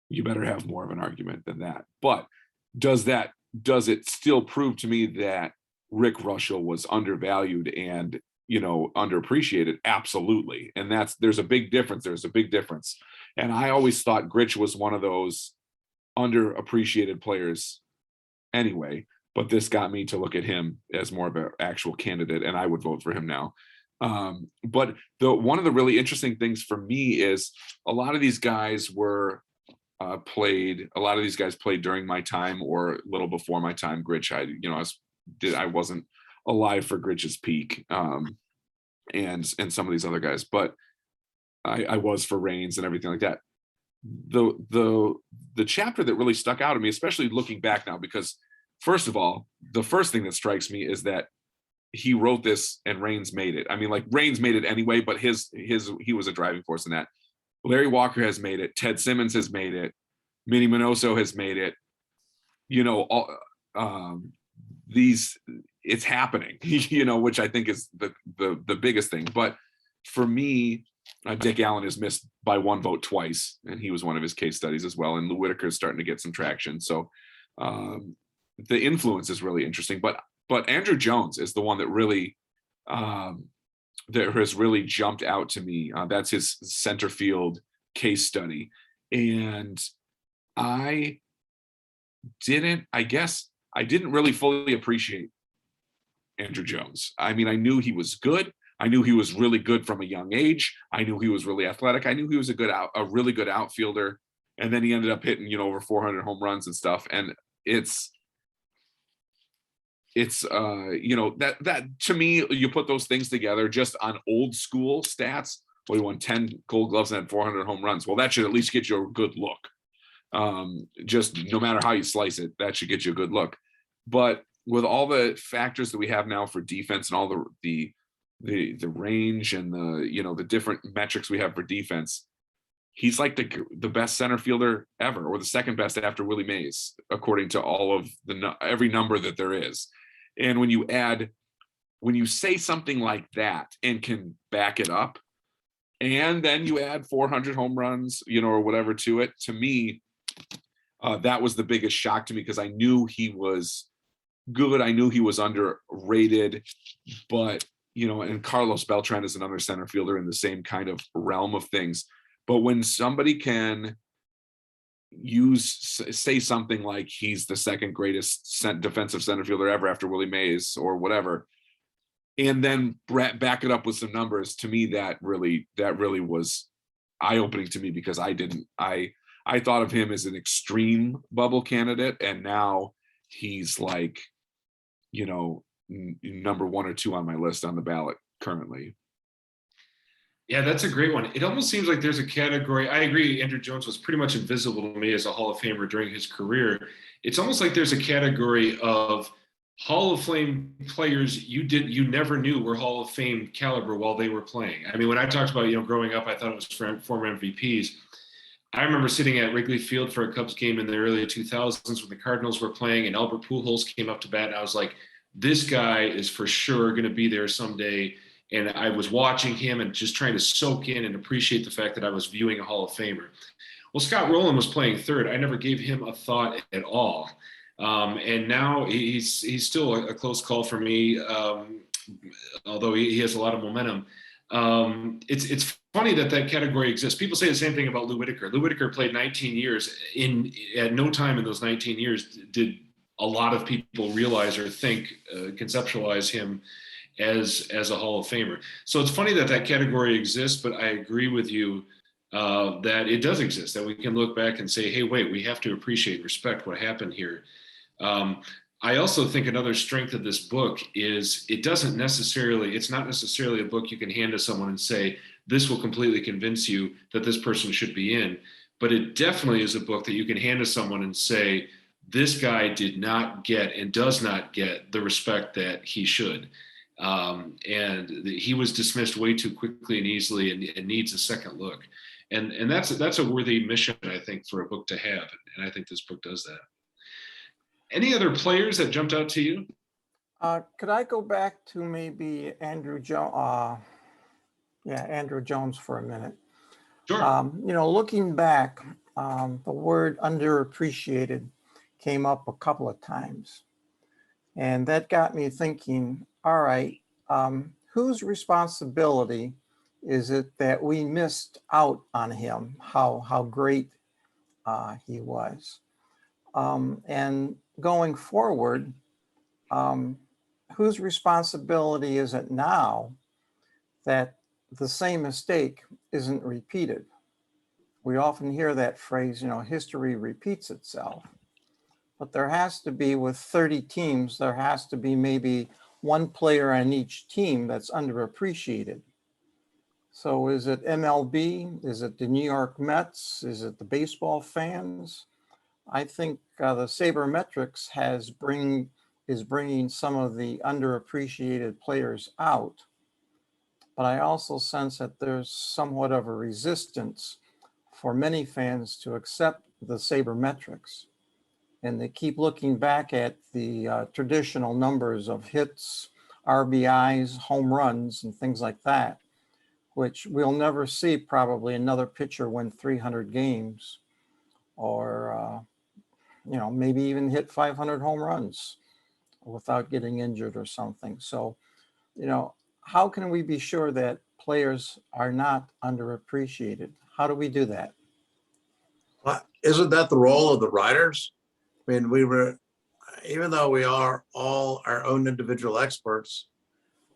you better have more of an argument than that. But does it still prove to me that Rick Russell was undervalued and, underappreciated? Absolutely. And there's a big difference. And I always thought Grich was one of those underappreciated players anyway, but this got me to look at him as more of an actual candidate, and I would vote for him now. But one of the really interesting things for me is a lot of these guys played during my time or a little before my time. Grich, I wasn't alive for Grich's peak, and some of these other guys, but I was for Raines and everything like that. The chapter that really stuck out to me, especially looking back now, because first of all, the first thing that strikes me is that he wrote this and Raines made it. I mean, like, Raines made it anyway, but he was a driving force in that. Larry Walker has made it. Ted Simmons has made it. Minnie Minoso has made it. It's happening, which I think is the biggest thing. But for me, Dick Allen is missed by one vote twice, and he was one of his case studies as well. And Lou Whitaker is starting to get some traction. So the influence is really interesting. But Andrew Jones is the one that really that has really jumped out to me. That's his center field case study. And I didn't really fully appreciate Andrew Jones. I mean, I knew he was good. I knew he was really good from a young age. I knew he was really athletic. I knew he was a really good outfielder. And then he ended up hitting, over 400 home runs and stuff. And it's that to me, you put those things together just on old school stats. Well, he won 10 Gold Gloves and had 400 home runs. Well, that should at least get you a good look. Just no matter how you slice it, that should get you a good look. But with all the factors that we have now for defense and all the the range and the different metrics we have for defense, he's like the best center fielder ever, or the second best after Willie Mays, according to all of every number that there is. And when you say something like that and can back it up, and then you add 400 home runs, or whatever to it, to me, that was the biggest shock to me, because I knew he was good. I knew he was underrated, but, and Carlos Beltran is another center fielder in the same kind of realm of things. But when somebody can say something like he's the second greatest defensive center fielder ever after Willie Mays or whatever, and then back it up with some numbers, to me, that really was eye-opening to me, because I thought of him as an extreme bubble candidate, and now he's like, number 1 or 2 on my list on the ballot currently. Yeah, that's a great one. It almost seems like there's a category. I agree. Andrew Jones was pretty much invisible to me as a Hall of Famer during his career. It's almost like there's a category of Hall of Fame players you never knew were Hall of Fame caliber while they were playing. I mean, when I talked about, growing up, I thought it was former MVPs. I remember sitting at Wrigley Field for a Cubs game in the early 2000s when the Cardinals were playing, and Albert Pujols came up to bat, and I was like, this guy is for sure going to be there someday. And I was watching him and just trying to soak in and appreciate the fact that I was viewing a Hall of Famer. Well, Scott Rowland was playing third. I never gave him a thought at all. And now he's still a close call for me, although he has a lot of momentum. It's funny that category exists. People say the same thing about Lou Whitaker. Lou Whitaker played 19 years. At no time in those 19 years did a lot of people realize or think, conceptualize him as a Hall of Famer. So it's funny that category exists, but I agree with you that it does exist, that we can look back and say, hey, wait, we have to appreciate and respect what happened here. I also think another strength of this book is it's not necessarily a book you can hand to someone and say, this will completely convince you that this person should be in, but it definitely is a book that you can hand to someone and say, this guy did not get and does not get the respect that he should. And he was dismissed way too quickly and easily and needs a second look. And that's a worthy mission, I think, for a book to have. And I think this book does that. Any other players that jumped out to you? Could I go back to maybe Andrew Jones? Andrew Jones for a minute. Sure. Looking back, the word underappreciated came up a couple of times. And that got me thinking, all right, whose responsibility is it that we missed out on him, how great he was? And going forward, whose responsibility is it now that the same mistake isn't repeated? We often hear that phrase, history repeats itself. But there has to be, with 30 teams, there has to be maybe one player on each team that's underappreciated. So is it MLB? Is it the New York Mets? Is it the baseball fans? I think the sabermetrics is bringing some of the underappreciated players out. But I also sense that there's somewhat of a resistance for many fans to accept the sabermetrics. And they keep looking back at the traditional numbers of hits, RBIs, home runs, and things like that, which we'll never see probably another pitcher win 300 games or, maybe even hit 500 home runs without getting injured or something. So, how can we be sure that players are not underappreciated? How do we do that? Well, isn't that the role of the writers? I mean, even though we are all our own individual experts,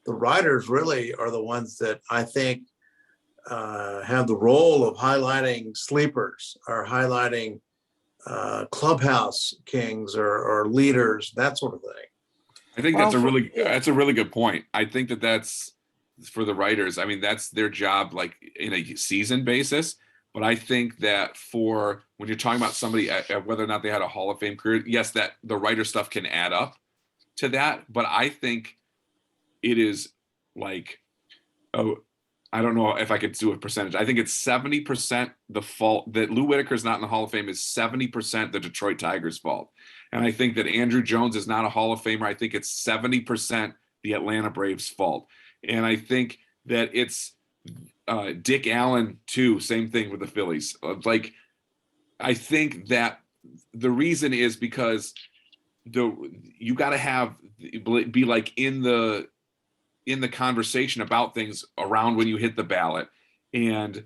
the writers really are the ones that I think have the role of highlighting sleepers or highlighting clubhouse kings or leaders, that sort of thing. I think that's a really good point. I think that's for the writers. I mean, that's their job, like in a season basis. But I think that for when you're talking about somebody, whether or not they had a Hall of Fame career, yes, that the writer stuff can add up to that. But I think it is like Oh, I don't know if I could do a percentage. I think it's 70% the fault that Lou Whitaker's not in the Hall of Fame is 70% the Detroit Tigers' fault. And I think that Andrew Jones is not a Hall of Famer. I think it's 70% the Atlanta Braves' fault. And I think that it's Dick Allen too. Same thing with the Phillies. Like, I think that the reason is because you got to have be like in the conversation about things around when you hit the ballot. And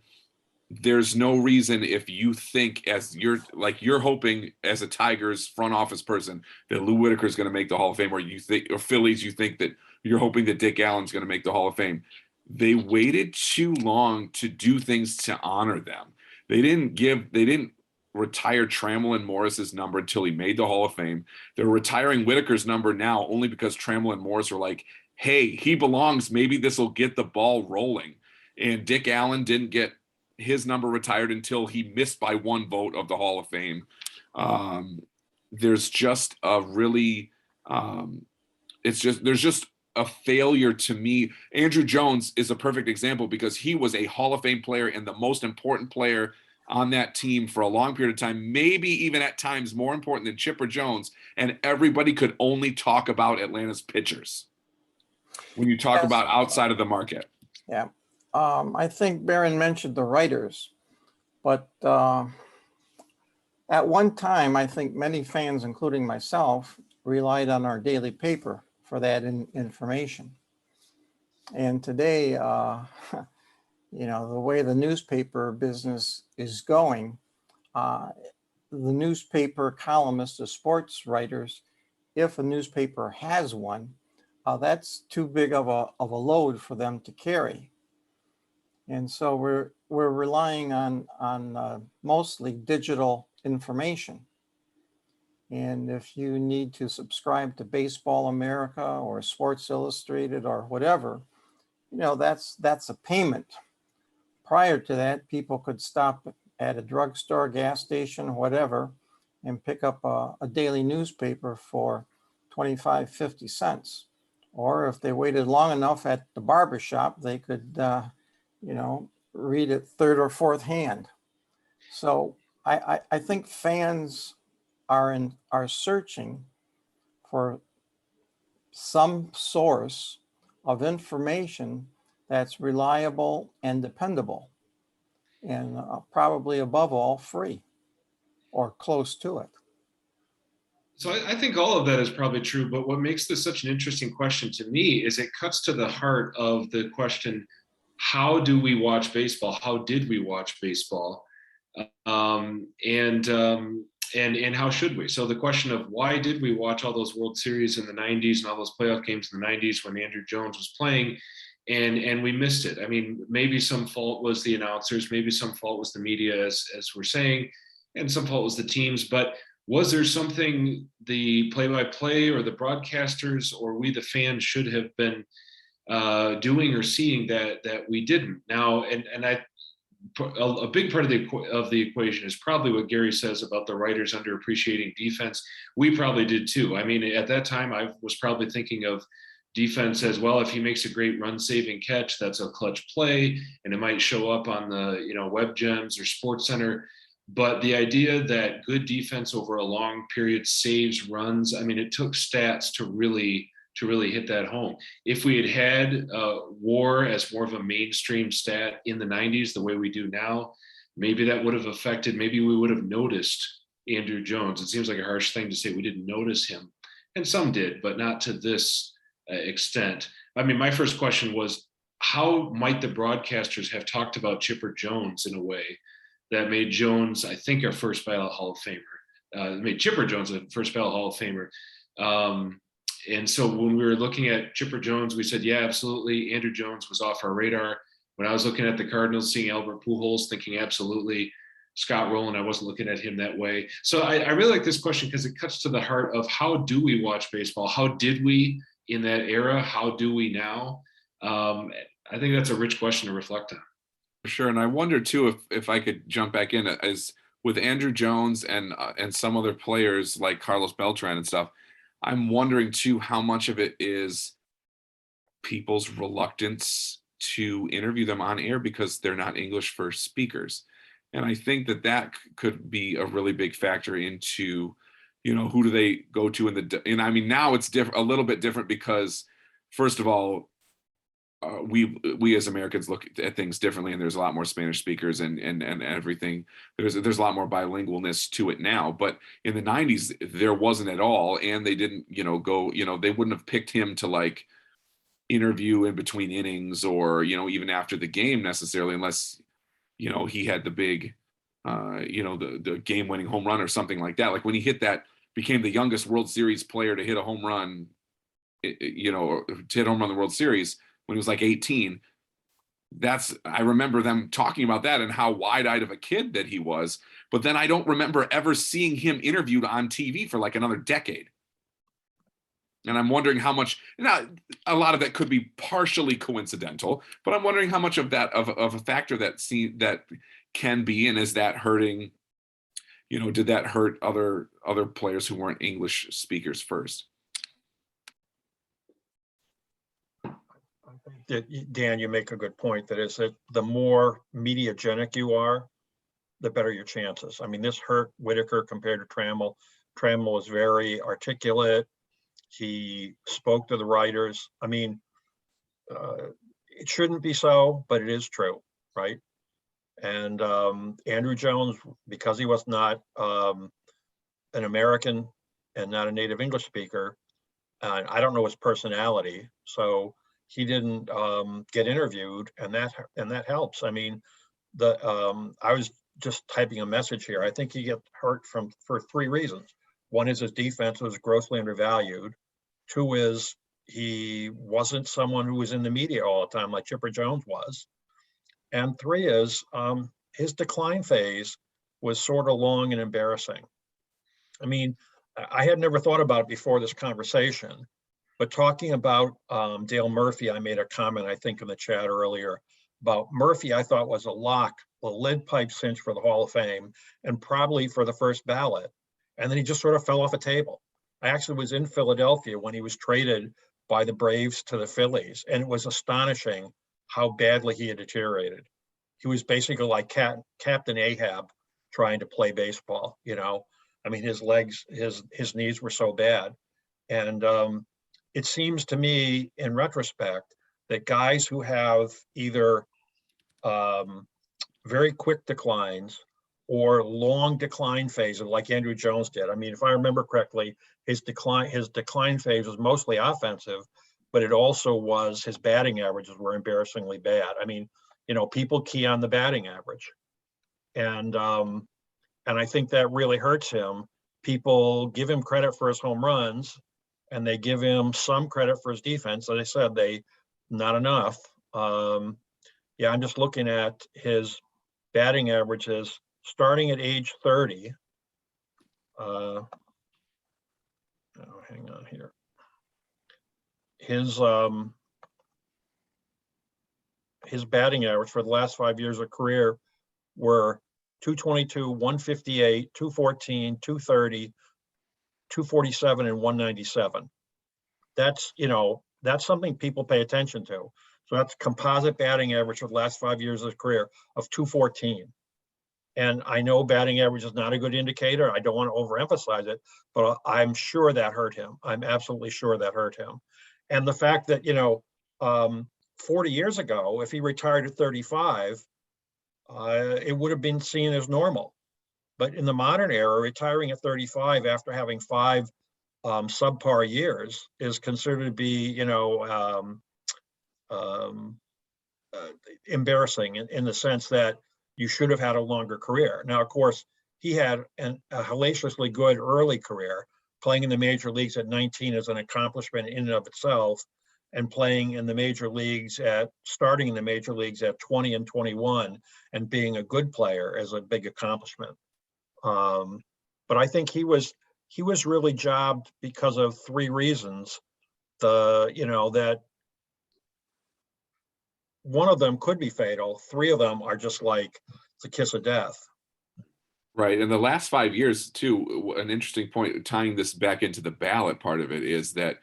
there's no reason, if you think as you're hoping as a Tigers front office person that Lou Whitaker is going to make the Hall of Fame, or Phillies, you think that you're hoping that Dick Allen's going to make the Hall of Fame. They waited too long to do things to honor them. They didn't retire Trammell and Morris's number until he made the Hall of Fame. They're retiring Whitaker's number now only because Trammell and Morris were like, hey, he belongs. Maybe this will get the ball rolling. And Dick Allen didn't get his number retired until he missed by one vote of the Hall of Fame. There's just a really, there's just a failure to me. Andrew Jones is a perfect example because he was a Hall of Fame player and the most important player on that team for a long period of time, maybe even at times more important than Chipper Jones. And everybody could only talk about Atlanta's pitchers when you talk about outside of the market. Yeah. I think Barron mentioned the writers, but at one time, I think many fans, including myself, relied on our daily paper for that information. And today, the way the newspaper business is going, the newspaper columnists, the sports writers, if a newspaper has one, that's too big of a load for them to carry. And so we're relying on mostly digital information. And if you need to subscribe to Baseball America or Sports Illustrated or whatever, that's a payment. Prior to that, people could stop at a drugstore, gas station, whatever, and pick up a daily newspaper for 25, 50 cents. Or if they waited long enough at the barber shop, they could, read it third or fourth hand. So I think fans are searching for some source of information that's reliable and dependable, and probably above all free or close to it. So I think all of that is probably true, but what makes this such an interesting question to me is it cuts to the heart of the question, how do we watch baseball? How did we watch baseball? And how should we? So the question of why did we watch all those World Series in the 90s and all those playoff games in the 90s when Andrew Jones was playing, and we missed it. I mean, maybe some fault was the announcers, maybe some fault was the media, as we're saying, and some fault was the teams, but was there something the play-by-play or the broadcasters or we the fans should have been doing or seeing that we didn't? Now, a big part of the equation is probably what Gary says about the writers underappreciating defense. We probably did too. I mean, at that time, I was probably thinking of defense as well. If he makes a great run-saving catch, that's a clutch play, and it might show up on the Web Gems or Sports Center. But the idea that good defense over a long period saves runs, I mean, it took stats to really hit that home. If we had WAR as more of a mainstream stat in the 90s, the way we do now, maybe that would have affected, maybe we would have noticed Andrew Jones. It seems like a harsh thing to say we didn't notice him. And some did, but not to this extent. I mean, my first question was, how might the broadcasters have talked about Chipper Jones in a way that made Jones, I think, our first ballot Hall of Famer, made Chipper Jones a first ballot Hall of Famer. And so when we were looking at Chipper Jones, we said, yeah, absolutely. Andrew Jones was off our radar. When I was looking at the Cardinals, seeing Albert Pujols, thinking absolutely. Scott Rowland, I wasn't looking at him that way. So I really like this question because it cuts to the heart of how do we watch baseball? How did we in that era? How do we now? I think that's a rich question to reflect on. For sure. And I wonder too, if I could jump back in, as with Andrew Jones and some other players like Carlos Beltran and stuff, I'm wondering too how much of it is people's reluctance to interview them on air because they're not English first speakers. And I think that that could be a really big factor into, you know, who do they go to and I mean, now it's a little bit different because, first of all, we as Americans look at things differently, and there's a lot more Spanish speakers and everything. There's a lot more bilingualness to it now, but in the 90s there wasn't at all, and they didn't, you know, they wouldn't have picked him to like interview in between innings or, you know, even after the game necessarily, unless, you know, he had the big, you know, the game-winning home run or something like that. Like when he hit that, became the youngest World Series player to hit a home run, you know, to hit a home run in the World Series when he was like 18. I remember them talking about that and how wide-eyed of a kid that he was. But then I don't remember ever seeing him interviewed on TV for like another decade. And I'm wondering how much, now a lot of that could be partially coincidental, but I'm wondering how much of that, of a factor that can be, and is that hurting, you know, did that hurt other players who weren't English speakers first? Dan, you make a good point. That is that the more mediagenic you are, the better your chances. I mean, this hurt Whitaker compared to Trammell. Trammell was very articulate. He spoke to the writers. I mean, it shouldn't be so, but it is true, right? And Andrew Jones, because he was not an American and not a native English speaker, I don't know his personality, so he didn't get interviewed, and that helps. I mean, I was just typing a message here. I think he got hurt for three reasons. One is his defense was grossly undervalued. Two is he wasn't someone who was in the media all the time like Chipper Jones was. And three is his decline phase was sort of long and embarrassing. I mean, I had never thought about it before this conversation, but talking about Dale Murphy, I made a comment, I think, in the chat earlier about Murphy. I thought was a lock, a lead pipe cinch for the Hall of Fame and probably for the first ballot. And then he just sort of fell off a table. I actually was in Philadelphia when he was traded by the Braves to the Phillies, and it was astonishing how badly he had deteriorated. He was basically like Captain Ahab trying to play baseball, you know. I mean, his legs, his knees were so bad. And it seems to me, in retrospect, that guys who have either very quick declines or long decline phases like Andrew Jones did. I mean, if I remember correctly, his decline phase was mostly offensive, but it also was his batting averages were embarrassingly bad. I mean, you know, people key on the batting average. And I think that really hurts him. People give him credit for his home runs, and they give him some credit for his defense. As I said, not enough. Yeah, I'm just looking at his batting averages starting at age 30. Oh, hang on here. His batting average for the last 5 years of career were 222, 158, 214, 230, 247, and 197. That's, you know, that's something people pay attention to. So that's composite batting average for the last 5 years of his career of 214. And I know batting average is not a good indicator. I don't want to overemphasize it, but I'm sure that hurt him. I'm absolutely sure that hurt him. And the fact that, you know, 40 years ago, if he retired at 35, it would have been seen as normal. But in the modern era, retiring at 35 after having 5 subpar years is considered to be, you know, embarrassing in the sense that you should have had a longer career. Now, of course, he had a hellaciously good early career. Playing in the major leagues at 19 is an accomplishment in and of itself, and playing in the major leagues starting in the major leagues at 20 and 21 and being a good player is a big accomplishment. But I think he was really jobbed because of 3 reasons. That one of them could be fatal. 3 of them are just like the kiss of death. Right. And the last 5 years, too, an interesting point, tying this back into the ballot part of it, is that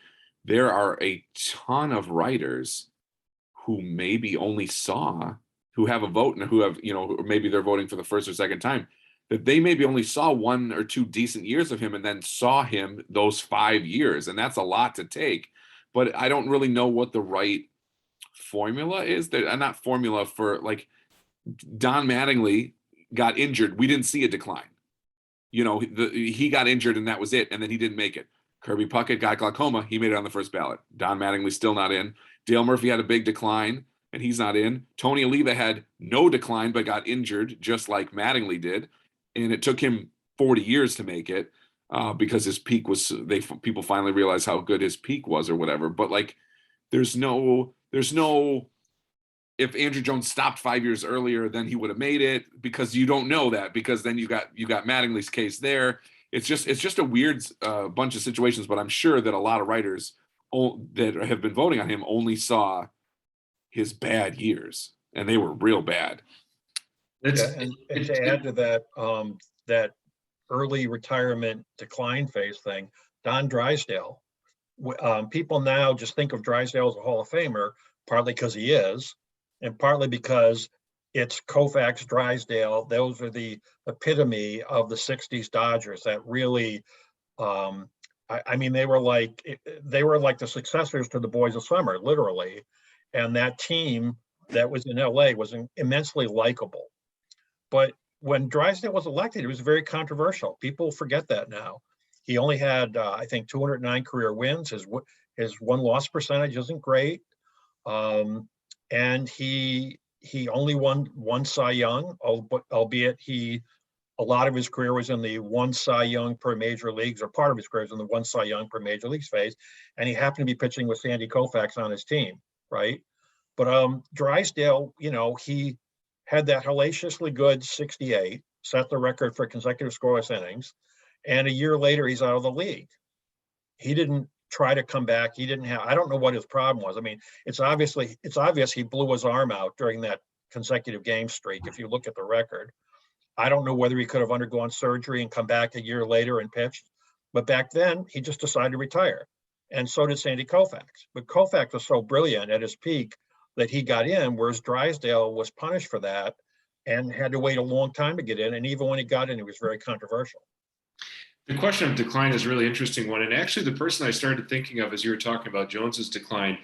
there are a ton of writers who maybe only saw, who have a vote and who have, or maybe they're voting for the first or second time, that they maybe only saw 1 or 2 decent years of him and then saw him those 5 years. And that's a lot to take. But I don't really know what the right formula is. Not formula for, like, Don Mattingly got injured. We didn't see a decline. He got injured and that was it. And then he didn't make it. Kirby Puckett got glaucoma. He made it on the first ballot. Don Mattingly's still not in. Dale Murphy had a big decline and he's not in. Tony Oliva had no decline but got injured just like Mattingly did. And it took him 40 years to make it because his peak was, people finally realized how good his peak was or whatever. But like, there's no, if Andrew Jones stopped 5 years earlier, then he would have made it, because you don't know that, because then you got Mattingly's case there. It's just a weird bunch of situations, but I'm sure that a lot of writers that have been voting on him only saw his bad years, and they were real bad. And to add to that, that early retirement decline phase thing, Don Drysdale, people now just think of Drysdale as a Hall of Famer, partly because he is, and partly because it's Koufax, Drysdale. Those are the epitome of the 60s Dodgers that really, I mean, they were like the successors to the Boys of Summer, literally. And that team that was in LA was immensely likable. But when Drysdale was elected, it was very controversial. People forget that now. He only had, I think, 209 career wins. His win-loss percentage isn't great. And he only won 1 Cy Young, albeit a lot of his career was in the 1 Cy Young per major leagues, or part of his career was in the 1 Cy Young per major leagues phase. And he happened to be pitching with Sandy Koufax on his team, right? But Drysdale, he had that hellaciously good 68, set the record for consecutive scoreless innings. And a year later, he's out of the league. He didn't try to come back. I don't know what his problem was. I mean, it's obvious he blew his arm out during that consecutive game streak. If you look at the record, I don't know whether he could have undergone surgery and come back a year later and pitched, but back then he just decided to retire. And so did Sandy Koufax. But Koufax was so brilliant at his peak that he got in, whereas Drysdale was punished for that and had to wait a long time to get in. And even when he got in, it was very controversial. The question of decline is a really interesting one. And actually, the person I started thinking of as you were talking about Jones's decline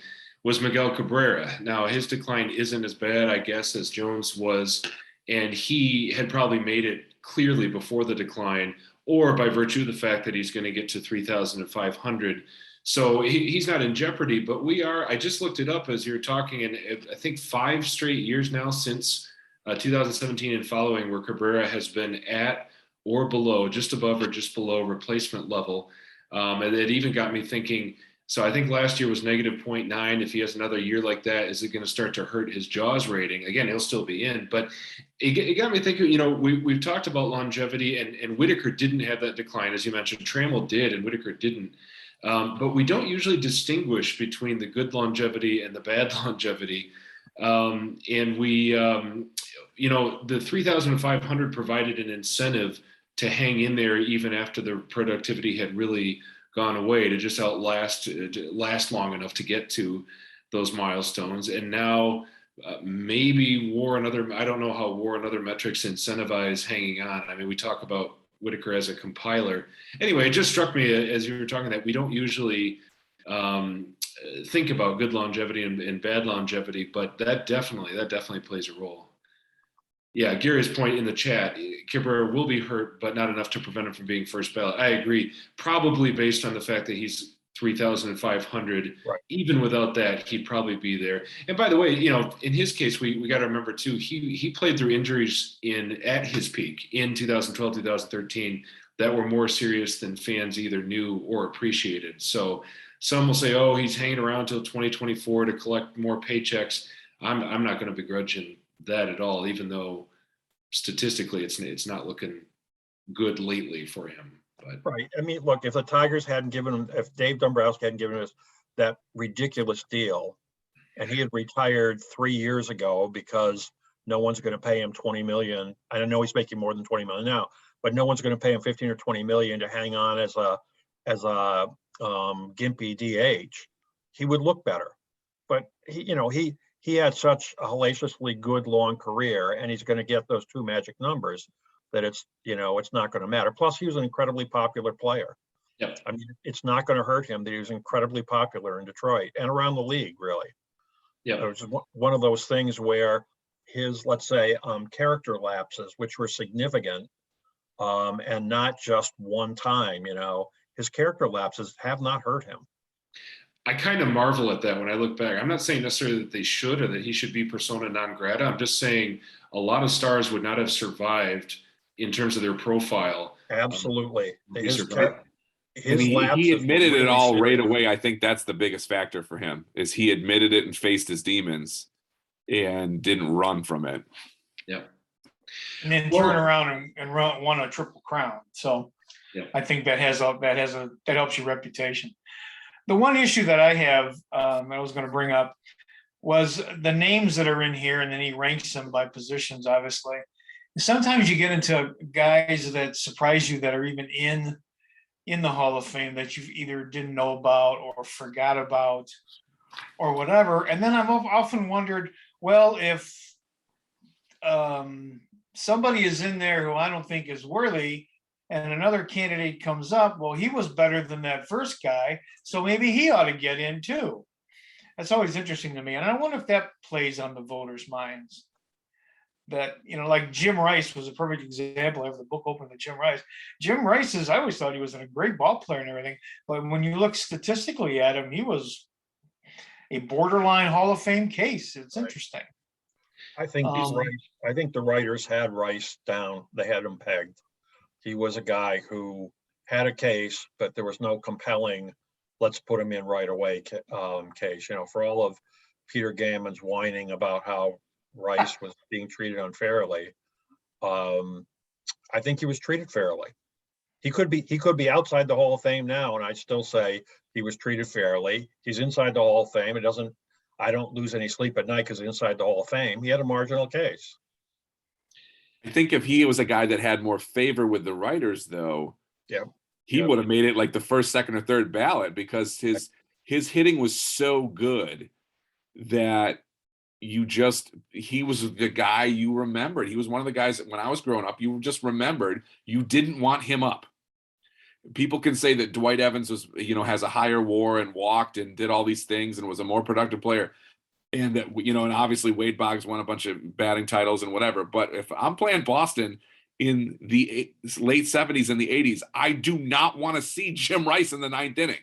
was Miguel Cabrera. Now, his decline isn't as bad, I guess, as Jones was. And he had probably made it clearly before the decline, or by virtue of the fact that he's going to get to 3,500. So he's not in jeopardy, but we are. I just looked it up as you were talking, and I think 5 straight years now since 2017 and following, where Cabrera has been at or below, just above or just below replacement level. And it even got me thinking, so I think last year was negative 0.9. If he has another year like that, is it going to start to hurt his JAWS rating? Again, he'll still be in, but it got me thinking, we've talked about longevity, and Whitaker didn't have that decline. As you mentioned, Trammell did, and Whitaker didn't. But we don't usually distinguish between the good longevity and the bad longevity. And we, the 3,500 provided an incentive to hang in there even after the productivity had really gone away, to just last long enough to get to those milestones. And now maybe I don't know how WAR and other metrics incentivize hanging on. I mean, we talk about Whitaker as a compiler. Anyway, it just struck me as you were talking that we don't usually think about good longevity and bad longevity, but that definitely plays a role. Yeah, Gary's point in the chat, Cabrera will be hurt, but not enough to prevent him from being first ballot. I agree, probably based on the fact that he's 3,500. Right. Even without that, he'd probably be there. And by the way, in his case, we got to remember too, he played through injuries at his peak in 2012, 2013 that were more serious than fans either knew or appreciated. So some will say, oh, he's hanging around till 2024 to collect more paychecks. I'm not going to begrudge him that at all, even though statistically it's not looking good lately for him. But. Right. I mean, look, if the Tigers hadn't given him, if Dave Dombrowski hadn't given us that ridiculous deal, and he had retired 3 years ago because no one's going to pay him $20 million. I know he's making more than $20 million now, but no one's going to pay him 15 or 20 million to hang on as a gimpy DH. He would look better. But he he had such a hellaciously good long career, and he's going to get those 2 magic numbers that it's not going to matter. Plus, he was an incredibly popular player. Yep. I mean, it's not going to hurt him that he was incredibly popular in Detroit and around the league, really. Yep. It was one of those things where his, let's say, character lapses, which were significant, and not just one time, his character lapses have not hurt him. I kind of marvel at that when I look back. I'm not saying necessarily that they should or that he should be persona non grata. I'm just saying a lot of stars would not have survived in terms of their profile. Absolutely. His he admitted it all right away. I think that's the biggest factor for him, is he admitted it and faced his demons and didn't run from it. Yeah. And then turn around and won a Triple Crown. So I think that helps your reputation. The one issue that I have, I was going to bring up, was the names that are in here, and then he ranks them by positions, obviously. Sometimes you get into guys that surprise you that are even in the Hall of Fame that you either didn't know about or forgot about or whatever. And then I've often wondered, well, if somebody is in there who I don't think is worthy, and another candidate comes up, well, he was better than that first guy, so maybe he ought to get in too. That's always interesting to me. And I wonder if that plays on the voters' minds. That, like Jim Rice was a perfect example. I have the book open to Jim Rice. Jim Rice I always thought he was a great ball player and everything, but when you look statistically at him, he was a borderline Hall of Fame case. It's interesting. I think the writers had Rice down. They had him pegged. He was a guy who had a case, but there was no compelling, let's put him in right away case. For all of Peter Gammon's whining about how Rice was being treated unfairly, I think he was treated fairly. He could be outside the Hall of Fame now, and I'd still say he was treated fairly. He's inside the Hall of Fame. I don't lose any sleep at night because he's inside the Hall of Fame. He had a marginal case. I think if he was a guy that had more favor with the writers, though, he would have made it like the first, second, or third ballot, because his hitting was so good that he was the guy you remembered. He was one of the guys that when I was growing up, you just remembered you didn't want him up. People can say that Dwight Evans was, has a higher WAR and walked and did all these things and was a more productive player. And that, and obviously Wade Boggs won a bunch of batting titles and whatever. But if I'm playing Boston in the late 70s and the 80s, I do not want to see Jim Rice in the 9th inning.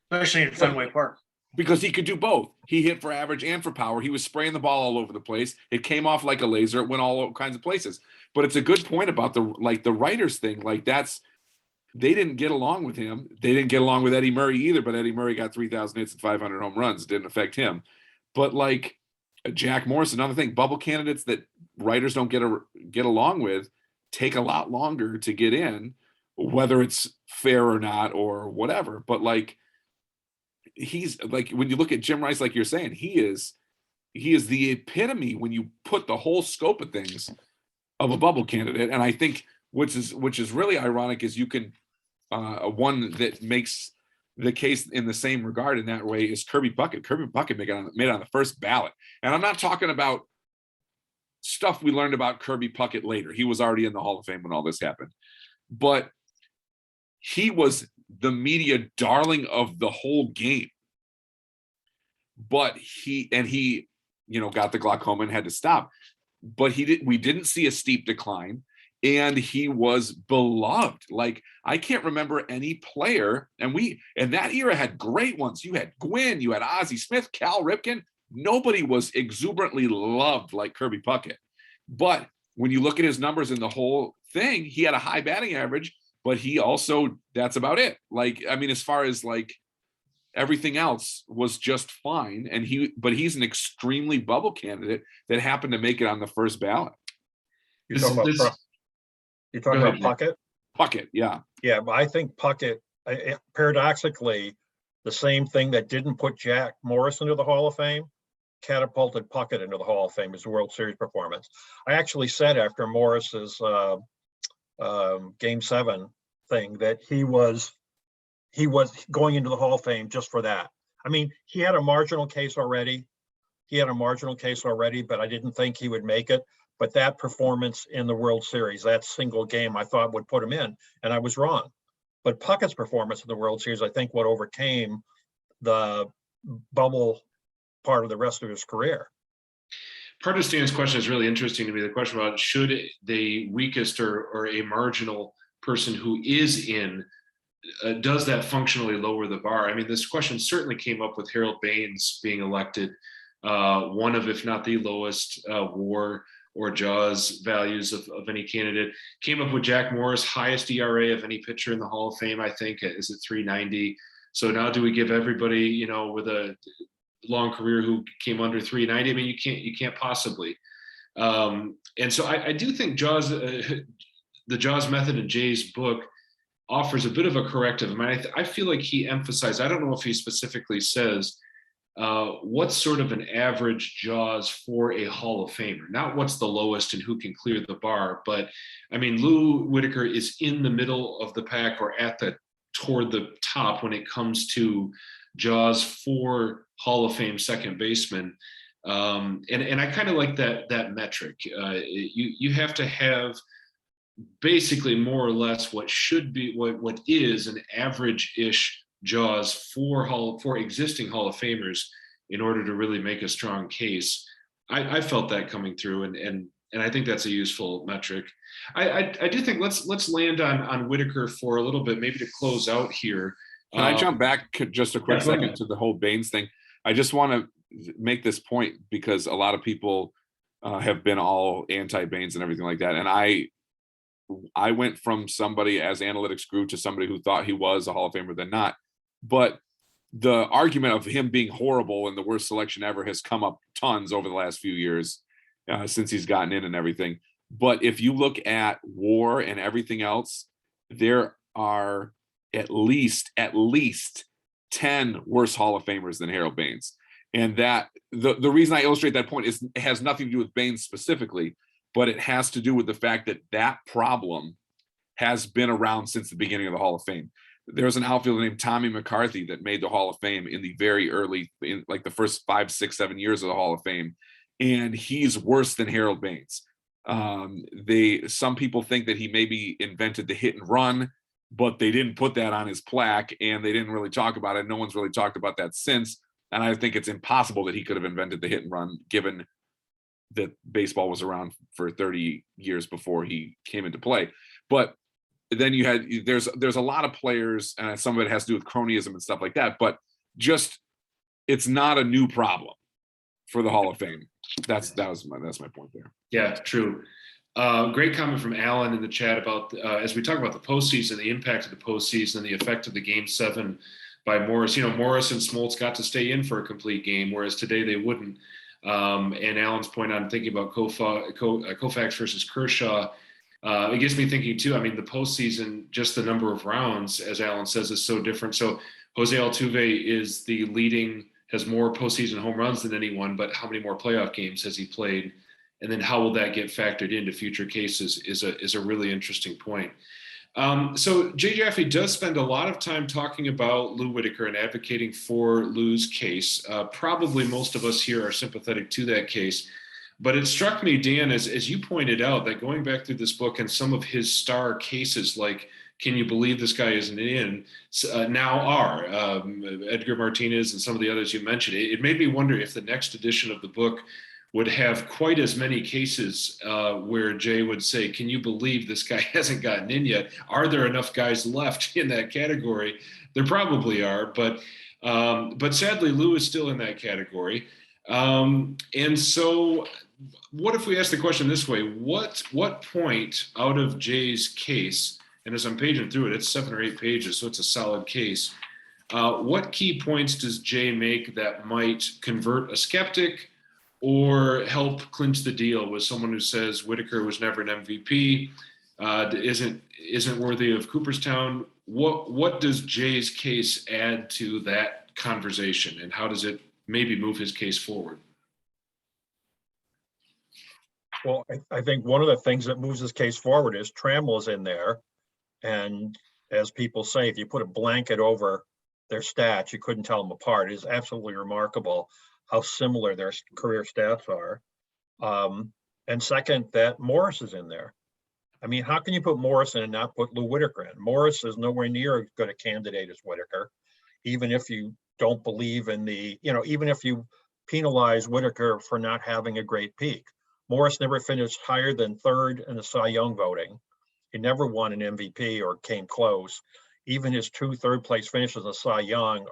Especially in Fenway Park. Because he could do both. He hit for average and for power. He was spraying the ball all over the place. It came off like a laser. It went all kinds of places. But it's a good point about the writers thing. They didn't get along with him. They didn't get along with Eddie Murray either, but Eddie Murray got 3,000 hits and 500 home runs. It didn't affect him. But Jack Morris, another thing, bubble candidates that writers don't get along with take a lot longer to get in, whether it's fair or not or whatever. But he's when you look at Jim Rice, like you're saying, he is the epitome when you put the whole scope of things of a bubble candidate. And I think which is really ironic is you can one that makes the case in the same regard in that way is Kirby Puckett. Kirby Puckett made it on the first ballot. And I'm not talking about stuff we learned about Kirby Puckett later. He was already in the Hall of Fame when all this happened. But he was the media darling of the whole game. But he got the glaucoma and had to stop. But we didn't see a steep decline. And he was beloved. I can't remember any player, and that era had great ones. You had Gwynn, you had Ozzie Smith, Cal Ripken. Nobody was exuberantly loved like Kirby Puckett. But when you look at his numbers in the whole thing, he had a high batting average, but he also, that's about it. As far as everything else was just fine. But he's an extremely bubble candidate that happened to make it on the first ballot. You're talking about Puckett? Puckett, yeah. Yeah, but I think Puckett, paradoxically, the same thing that didn't put Jack Morris into the Hall of Fame catapulted Puckett into the Hall of Fame, his World Series performance. I actually said after Morris's Game 7 thing that he was going into the Hall of Fame just for that. He had a marginal case already. he had a marginal case already, but I didn't think he would make it. But that performance in the World Series, that single game, I thought would put him in, and I was wrong. But Puckett's performance in the World Series, I think, what overcame the bubble part of the rest of his career. Part of Stan's question is really interesting to me. The question about should the weakest or a marginal person who is in, does that functionally lower the bar? I mean, this question certainly came up with Harold Baines being elected, one of, if not the lowest WAR or JAWS values of any candidate. Came up with Jack Morris, highest ERA of any pitcher in the Hall of Fame, I think. Is it 390? So now do we give everybody, you know, with a long career who came under 390? I mean, you can't possibly. And so I do think JAWS, the JAWS method in Jay's book offers a bit of a corrective. I mean, I feel like he emphasized, I don't know if he specifically says, what's sort of an average JAWS for a Hall of Famer, not what's the lowest and who can clear the bar. But I mean, Lou Whitaker is in the middle of the pack or toward the top when it comes to JAWS for Hall of Fame second baseman. And I kind of like that metric. You have to have basically more or less what should be what is an average-ish JAWS for existing Hall of Famers in order to really make a strong case. I felt that coming through, and I think that's a useful metric. I do think let's land on Whitaker for a little bit, maybe to close out here. Can I jump back just a quick second to the whole Baines thing? I just want to make this point because a lot of people have been all anti-Baines and everything like that, and I went from somebody as analytics grew to somebody who thought he was a Hall of Famer than not. But the argument of him being horrible and the worst selection ever has come up tons over the last few years since he's gotten in and everything. But if you look at WAR and everything else, there are at least 10 worse Hall of Famers than Harold Baines. And that the reason I illustrate that point is it has nothing to do with Baines specifically, but it has to do with the fact that problem has been around since the beginning of the Hall of Fame. There was an outfielder named Tommy McCarthy that made the Hall of Fame in the very early, in like the first 5, 6, 7 years of the Hall of Fame. And he's worse than Harold Baines. Some people think that he maybe invented the hit and run, but they didn't put that on his plaque and they didn't really talk about it. No one's really talked about that since. And I think it's impossible that he could have invented the hit and run, given that baseball was around for 30 years before he came into play. But then there's a lot of players, and some of it has to do with cronyism and stuff like that, but just it's not a new problem for the Hall of Fame. That's my point there. Yeah, true. Great comment from Alan in the chat about as we talk about the postseason, the impact of the postseason and the effect of the Game 7 by Morris. You know, Morris and Smoltz got to stay in for a complete game, whereas today they wouldn't. And Alan's point on thinking about Koufax versus Kershaw, it gets me thinking too. I mean, the postseason, just the number of rounds, as Alan says, is so different. So Jose Altuve is has more postseason home runs than anyone, but how many more playoff games has he played? And then how will that get factored into future cases is a really interesting point. So Jay Jaffe does spend a lot of time talking about Lou Whitaker and advocating for Lou's case. Probably most of us here are sympathetic to that case. But it struck me, Dan, as you pointed out, that going back through this book and some of his star cases, like, can you believe this guy isn't in, now are, Edgar Martinez and some of the others you mentioned, it made me wonder if the next edition of the book would have quite as many cases where Jay would say, can you believe this guy hasn't gotten in yet? Are there enough guys left in that category? There probably are, but sadly, Lou is still in that category. And so what if we ask the question this way? What point out of Jay's case, and as I'm paging through it, it's 7 or 8 pages, so it's a solid case. What key points does Jay make that might convert a skeptic or help clinch the deal with someone who says Whitaker was never an MVP, isn't worthy of Cooperstown? What does Jay's case add to that conversation, and how does it maybe move his case forward? Well, I think one of the things that moves his case forward is Trammell's in there. And as people say, if you put a blanket over their stats, you couldn't tell them apart. It is absolutely remarkable how similar their career stats are. And second, that Morris is in there. I mean, how can you put Morris in and not put Lou Whitaker in? Morris is nowhere near as good a candidate as Whitaker, even if you don't believe in the, even if you penalize Whitaker for not having a great peak. Morris never finished higher than third in the Cy Young voting. He never won an MVP or came close. Even his 2 third-place finishes in the Cy Young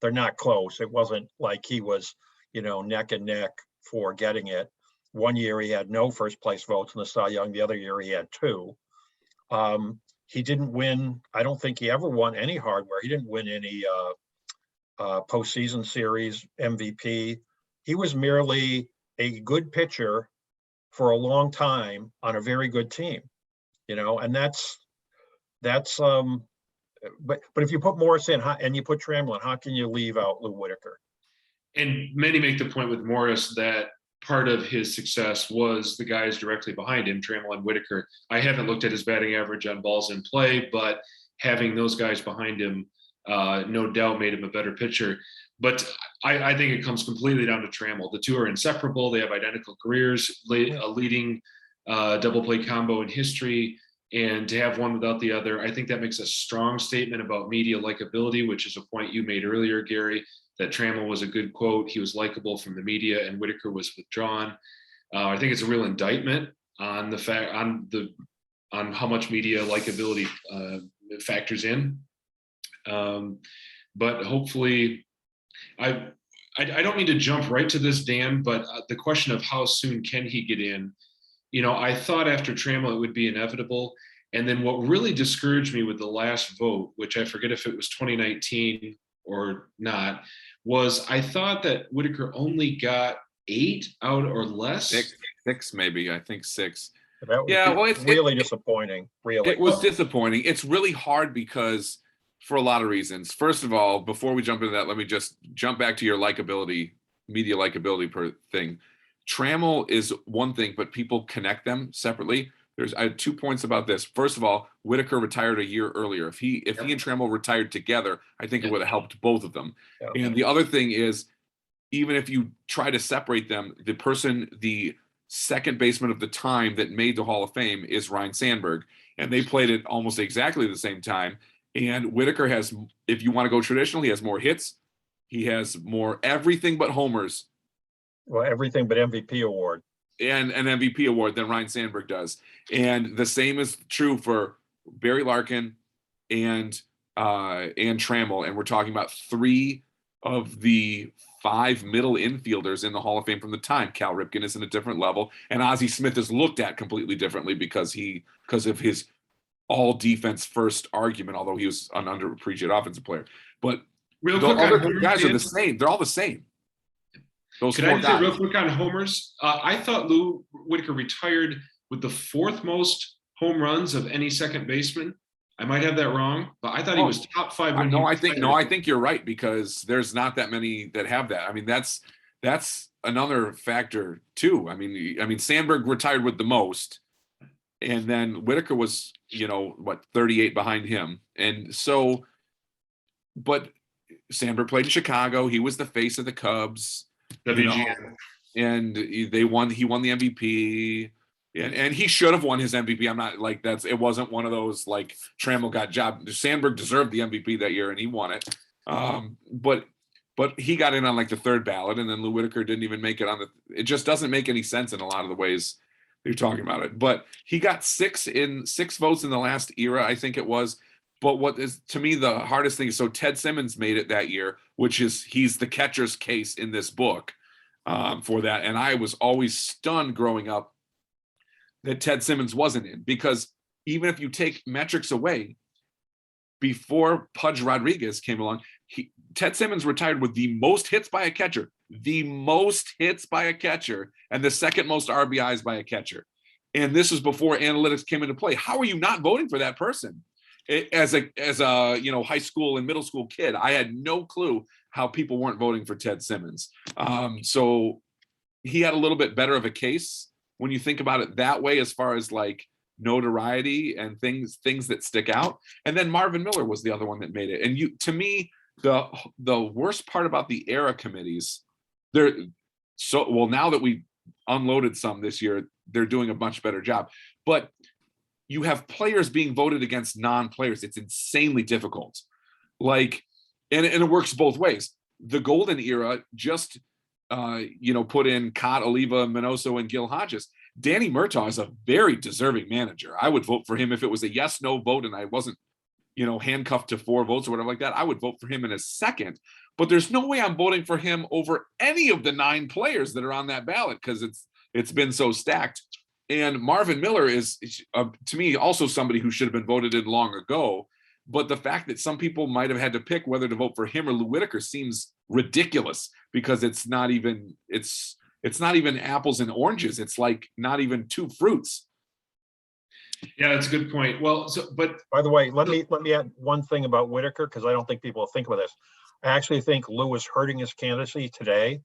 they're not close. It wasn't like he was, neck and neck for getting it. One year he had no first-place votes in the Cy Young. The other year he had 2. He didn't win. I don't think he ever won any hardware. He didn't win any postseason series MVP. He was merely a good pitcher for a long time on a very good team, and that's but if you put Morris in and you put Trammell in, how can you leave out Lou Whitaker? And many make the point with Morris that part of his success was the guys directly behind him, Trammell and Whitaker. I haven't looked at his batting average on balls in play, but having those guys behind him, no doubt made him a better pitcher. But I think it comes completely down to Trammell. The two are inseparable. They have identical careers, a leading double play combo in history. And to have one without the other, I think that makes a strong statement about media likability, which is a point you made earlier, Gary, that Trammell was a good quote. He was likable from the media and Whitaker was withdrawn. I think it's a real indictment on the fact on how much media likability factors in. But hopefully, I don't mean to jump right to this, Dan, but the question of how soon can he get in? I thought after Trammell it would be inevitable. And then what really discouraged me with the last vote, which I forget if it was 2019 or not, was I thought that Whitaker only got 8 out or less. Six maybe. I think 6. It's really disappointing. Really, it was disappointing. It's really hard because for a lot of reasons. First of all, before we jump into that, let me just jump back to your likability, media likability thing. Trammell is one thing, but people connect them separately. I had 2 points about this. First of all, Whitaker retired a year earlier. If he and Trammell retired together, I think it would have helped both of them. And the other thing is, even if you try to separate them, the second baseman of the time that made the Hall of Fame is Ryne Sandberg, and they played at almost exactly the same time. And Whitaker has, if you want to go traditional, he has more hits. He has more everything but homers. Well, everything but MVP award. And an MVP award than Ryne Sandberg does. And the same is true for Barry Larkin and Trammell. And we're talking about 3 of the 5 middle infielders in the Hall of Fame from the time. Cal Ripken is in a different level. And Ozzie Smith is looked at completely differently because of his all defense first argument, although he was an underappreciated offensive player. But the other 3 guys are the same. They're all the same. Can I say real quick on homers? I thought Lou Whitaker retired with the 4th most home runs of any second baseman. I might have that wrong, but I thought he was top 5. I think you're right, because there's not that many that have that. I mean, that's another factor too. I mean, Sandberg retired with the most, and then Whitaker was 38 behind him, and so, but Sandberg played in Chicago. He was the face of the Cubs. And they won. He won the MVP, and he should have won his MVP. I'm not like it wasn't one of those like Trammell got job. Sandberg deserved the MVP that year, and he won it. But he got in on like the 3rd ballot, and then Lou Whitaker didn't even make it on the. It just doesn't make any sense in a lot of the ways you're talking about it. But he got 6 votes in the last era, I think it was. But what is to me the hardest thing is, so Ted Simmons made it that year, which is he's the catcher's case in this book for that. And I was always stunned growing up that Ted Simmons wasn't in, because even if you take metrics away, before Pudge Rodriguez came along, Ted Simmons retired with the most hits by a catcher, and the second most RBIs by a catcher. And this was before analytics came into play. How are you not voting for that person? As a high school and middle school kid, I had no clue how people weren't voting for Ted Simmons. So he had a little bit better of a case when you think about it that way, as far as like notoriety and things that stick out. And then Marvin Miller was the other one that made it. And to me, the worst part about the era committees they're so well now that we unloaded some this year, they're doing a much better job. But you have players being voted against non-players. It's insanely difficult. Like, and it works both ways. The golden era just, put in Cott, Oliva, Minoso, and Gil Hodges. Danny Murtaugh is a very deserving manager. I would vote for him if it was a yes/no vote and I wasn't, handcuffed to 4 votes or whatever like that. I would vote for him in a second. But there's no way I'm voting for him over any of the 9 players that are on that ballot because it's been so stacked. And Marvin Miller is, to me, also somebody who should have been voted in long ago. But the fact that some people might have had to pick whether to vote for him or Lou Whitaker seems ridiculous because it's not even apples and oranges. It's like not even 2 fruits. Yeah, that's a good point. Well, but by the way, let me add one thing about Whitaker because I don't think people think about this. I actually think Lou is hurting his candidacy today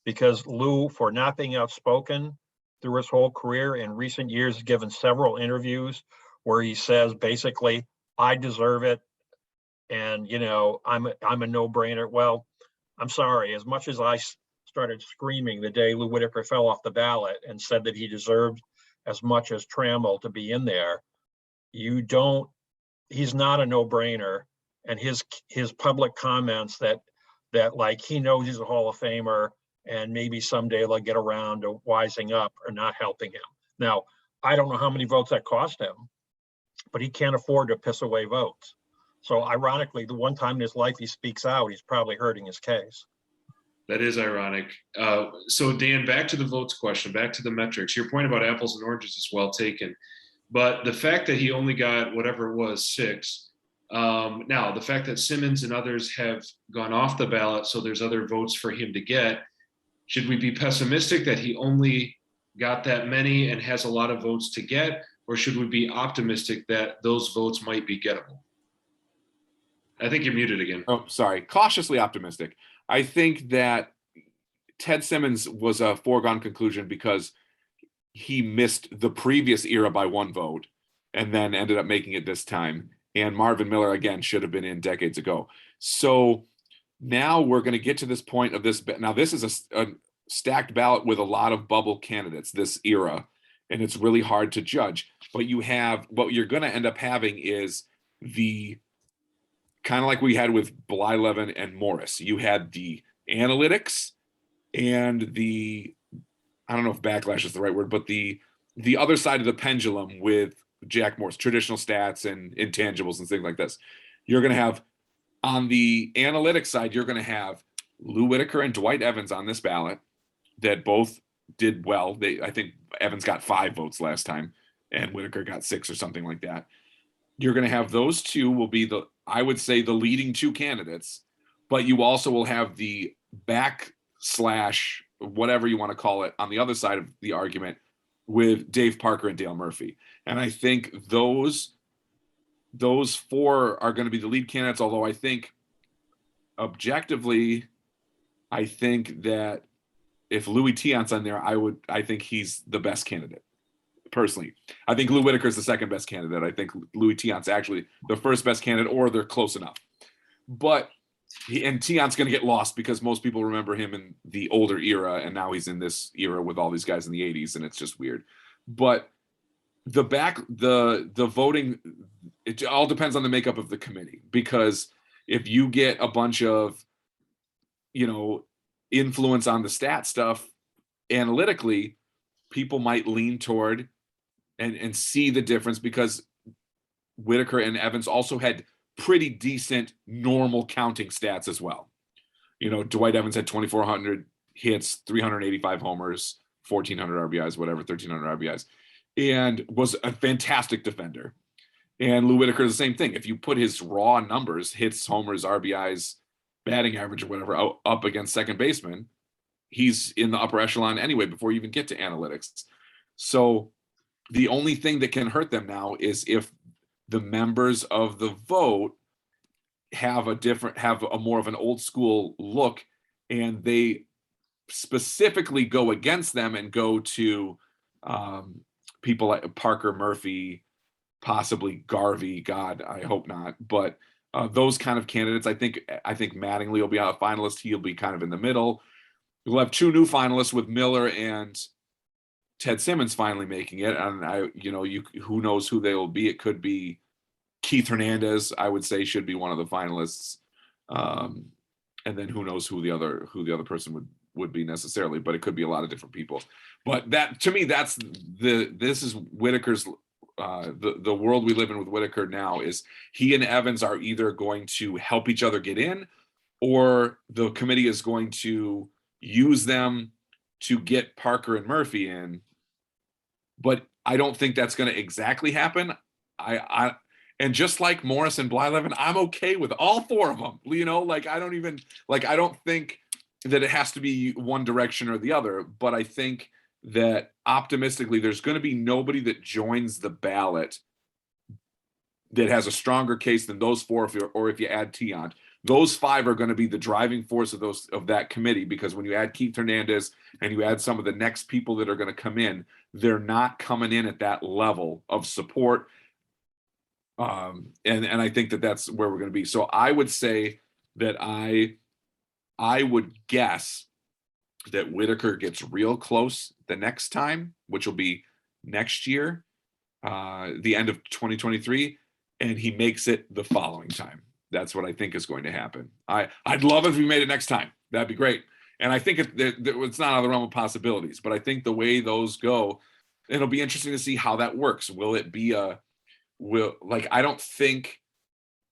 because Lou, for not being outspoken through his whole career in recent years, has given several interviews where he says basically, I deserve it. And, I'm a no-brainer. Well, I'm sorry. As much as I started screaming the day Lou Whitaker fell off the ballot and said that he deserved as much as Trammell to be in there, he's not a no-brainer. And his public comments that like he knows he's a Hall of Famer and maybe someday they'll get around to wising up are not helping him. Now, I don't know how many votes that cost him, but he can't afford to piss away votes. So ironically, the one time in his life he speaks out, he's probably hurting his case. that is ironic. So Dan, back to the votes question, back to the metrics. Your point about apples and oranges is well taken. But the fact that he only got whatever it was, 6, now the fact that Simmons and others have gone off the ballot, so there's other votes for him to get, should we be pessimistic that he only got that many and has a lot of votes to get, or should we be optimistic that those votes might be gettable? I think you're muted again. Oh, sorry. Cautiously optimistic. I think that Ted Simmons was a foregone conclusion because he missed the previous era by 1 vote and then ended up making it this time. And Marvin Miller, again, should have been in decades ago. So now we're going to get to this point of this. Now, this is a stacked ballot with a lot of bubble candidates this era, and it's really hard to judge. But what you're going to end up having is the kind of like we had with Blyleven and Morris. You had the analytics and I don't know if backlash is the right word, but the other side of the pendulum with Jack Morris, traditional stats and intangibles and things like this. You're going to have, on the analytics side, you're going to have Lou Whitaker and Dwight Evans on this ballot that both did well. I think Evans got 5 votes last time and Whitaker got 6 or something like that. You're going to have those 2 will be I would say the leading 2 candidates, but you also will have the backslash, whatever you want to call it, on the other side of the argument with Dave Parker and Dale Murphy. And I think those 4 are going to be the lead candidates, although I think objectively, I think that if Louis Tiant's on there, I think he's the best candidate. Personally, I think Lou Whitaker is the second best candidate. I think Louis Tiant's actually the first best candidate, or they're close enough. But Tiant's going to get lost because most people remember him in the older era, and now he's in this era with all these guys in the 80s, and it's just weird. But the voting, it all depends on the makeup of the committee, because if you get a bunch of influence on the stat stuff analytically, people might lean toward and see the difference, because Whitaker and Evans also had pretty decent normal counting stats as well. Dwight Evans had 2,400 hits, 385 homers, 1,400 RBIs, whatever, 1,300 RBIs, and was a fantastic defender. And Lou Whitaker is the same thing. If you put his raw numbers, hits, homers, RBIs, batting average, or whatever, up against second baseman, he's in the upper echelon anyway before you even get to analytics. So the only thing that can hurt them now is if the members of the vote have a more of an old school look, and they specifically go against them and go to people like Parker, Murphy, possibly Garvey. God, I hope not. But those kind of candidates, I think Mattingly will be a finalist. He'll be kind of in the middle. we'll have two new finalists with Miller and Ted Simmons finally making it. And who knows who they will be. It could be Keith Hernandez, I would say, should be one of the finalists. And then who knows who the other person would be necessarily, but it could be a lot of different people. But that, to me, this is Whitaker's, the world we live in with Whitaker now is he and Evans are either going to help each other get in, or the committee is going to use them to get Parker and Murphy in. But I don't think that's going to exactly happen. And just like Morris and Blyleven, I'm okay with all four of them. I don't think that it has to be one direction or the other, but I think that optimistically, there's going to be nobody that joins the ballot that has a stronger case than those four, if you add Tiant. Those five are going to be the driving force of that committee, because when you add Keith Hernandez and you add some of the next people that are going to come in, they're not coming in at that level of support. And I think that that's where we're going to be. So I would say that I would guess that Whitaker gets real close the next time, which will be next year, the end of 2023, and he makes it the following time. That's what I think is going to happen. I'd love it if we made it next time. That'd be great. And I think it's not out of the realm of possibilities, but I think the way those go, it'll be interesting to see how that works. Will it be I don't think,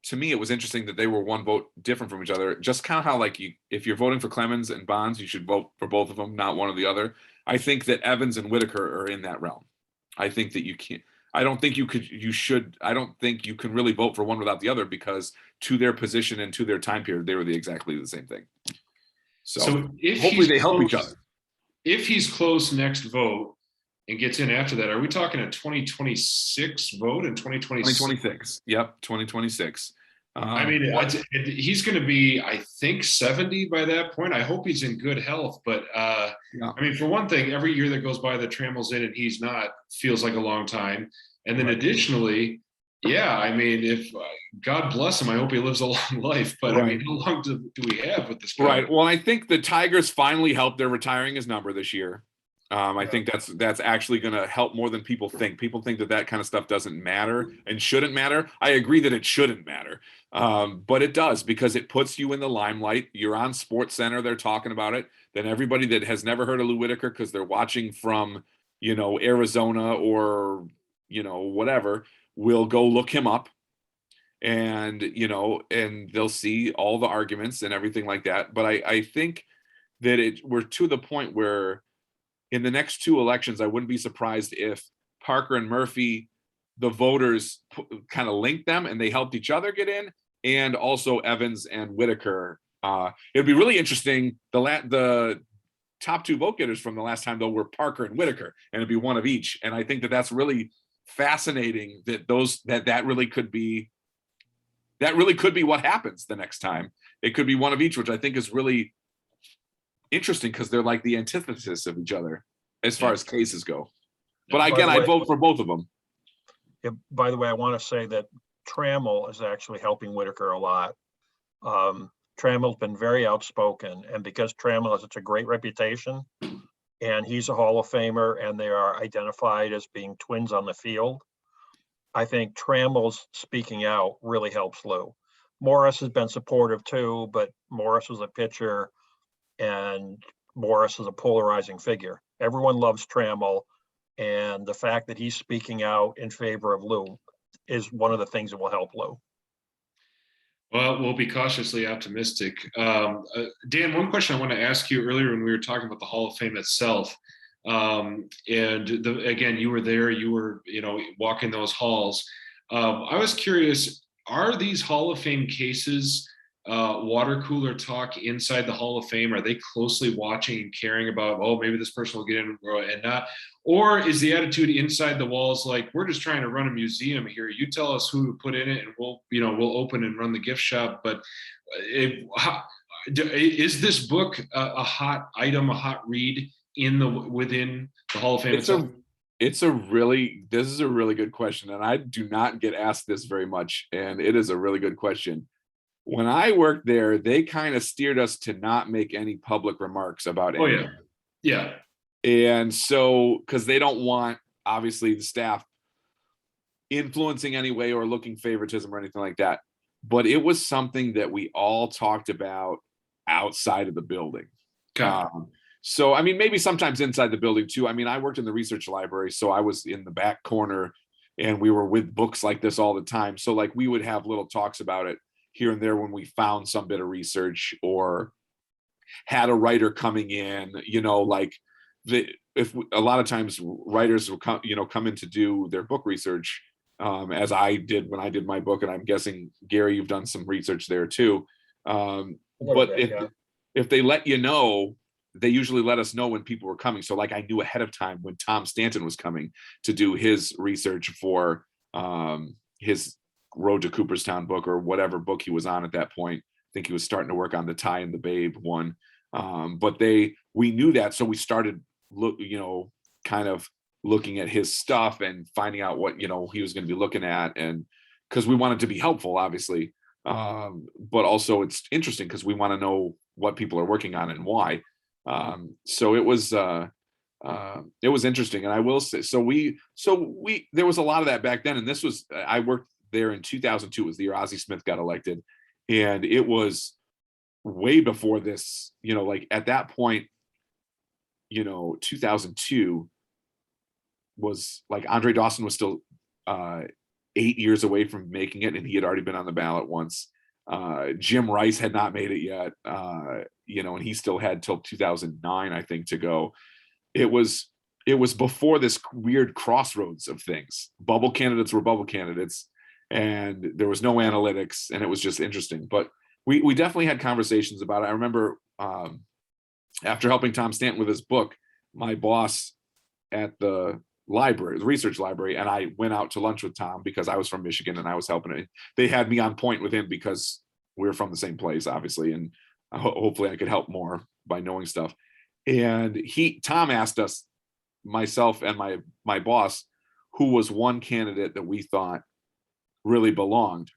to me, it was interesting that they were one vote different from each other. Just kind of how, if you're voting for Clemens and Bonds, you should vote for both of them, not one or the other. I think that Evans and Whitaker are in that realm. I think that you can't. I don't think you should. I don't think you can really vote for one without the other, because to their position and to their time period, they were exactly the same thing. So if hopefully they help each other. If he's close next vote and gets in after that, are we talking a 2026 vote in 2026? 2026. Yep, 2026. I mean, he's going to be, I think, 70 by that point. I hope he's in good health. But I mean, for one thing, every year that goes by that Trammell's in and he's not feels like a long time. And then additionally, I mean, if God bless him, I hope he lives a long life. But I mean, how long do we have with this guy? Right. Well, I think the Tigers finally helped their retiring his number this year. I think that's actually going to help more than people think. People think that kind of stuff doesn't matter and shouldn't matter. I agree that it shouldn't matter, but it does, because it puts you in the limelight. You're on Sports Center. They're talking about it. Then everybody that has never heard of Lou Whitaker, because they're watching from, Arizona or, whatever, will go look him up, and, and they'll see all the arguments and everything like that. But I think that we're to the point where, in the next two elections, I wouldn't be surprised if Parker and Murphy, the voters kind of linked them and they helped each other get in, and also Evans and Whitaker. It'd be really interesting. The top two vote getters from the last time, though, were Parker and Whitaker, and it'd be one of each. And I think that that's really fascinating, that really could be what happens the next time. It could be one of each, which I think is really interesting, because they're like the antithesis of each other as far as cases go. But again, I'd vote for both of them. Yeah, by the way, I want to say that Trammell is actually helping Whitaker a lot. Trammell's been very outspoken, and because Trammell has such a great reputation, and he's a Hall of Famer, and they are identified as being twins on the field, I think Trammell's speaking out really helps Lou. Morris has been supportive too, but Morris was a pitcher, and Morris is a polarizing figure. Everyone loves Trammell, and the fact that he's speaking out in favor of Lou is one of the things that will help Lou. Well, we'll be cautiously optimistic. Dan, one question I want to ask you earlier when we were talking about the Hall of Fame itself, and again, you were there, you were, walking those halls. I was curious, are these Hall of Fame cases water cooler talk inside the Hall of Fame? Are they closely watching and caring about, maybe this person will get in and not? Or is the attitude inside the walls like, we're just trying to run a museum here. You tell us who to put in it, and we'll open and run the gift shop. But is this book a hot item, a hot read within the Hall of Fame itself? This is a really good question, and I do not get asked this very much, and it is a really good question. When I worked there, they kind of steered us to not make any public remarks about Oh, anything. yeah. And so, because they don't want, obviously, the staff influencing anyway or looking favoritism or anything like that. But it was something that we all talked about outside of the building. Okay. So, I mean, maybe sometimes inside the building too. I mean, I worked in the research library, so I was in the back corner and we were with books like this all the time. So, like, we would have little talks about it here and there when we found some bit of research or had a writer coming in, like a lot of times writers will come in to do their book research, as I did when I did my book, and I'm guessing, Gary, you've done some research there too. But if they let you know, they usually let us know when people were coming. So like I knew ahead of time when Tom Stanton was coming to do his research for his Road to Cooperstown book or whatever book he was on at that point. I think he was starting to work on the Ty and the Babe one. But we knew that. So we started kind of looking at his stuff and finding out what, he was going to be looking at. And because we wanted to be helpful, obviously. But also it's interesting because we want to know what people are working on and why. So it was interesting. And I will say, there was a lot of that back then. And I worked there in 2002, was the year Ozzie Smith got elected. And it was way before this, like at that point, 2002 was like Andre Dawson was still 8 years away from making it. And he had already been on the ballot once. Jim Rice had not made it yet, and he still had till 2009, I think, to go. It was before this weird crossroads of things. Bubble candidates were bubble candidates, and there was no analytics, and it was just interesting. But we definitely had conversations about it. I remember after helping Tom Stanton with his book, my boss at the library, the research library, and I went out to lunch with Tom because I was from Michigan and I was helping it. They had me on point with him because we were from the same place, obviously, and hopefully I could help more by knowing stuff. And Tom asked us, myself and my boss, who was one candidate that we thought really belonged.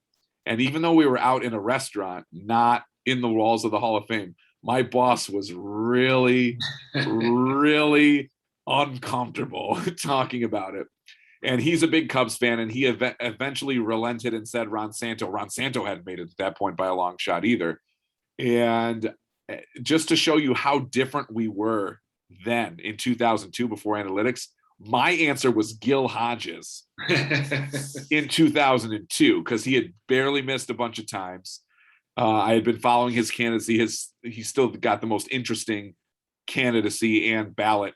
And even though we were out in a restaurant, not in the walls of the Hall of Fame, my boss was really, really uncomfortable talking about it. And he's a big Cubs fan, and he eventually relented and said Ron Santo. Ron Santo hadn't made it at that point by a long shot either. And just to show you how different we were then in 2002 before analytics, my answer was Gil Hodges in 2002 because he had barely missed a bunch of times. I had been following his candidacy. He still got the most interesting candidacy and ballot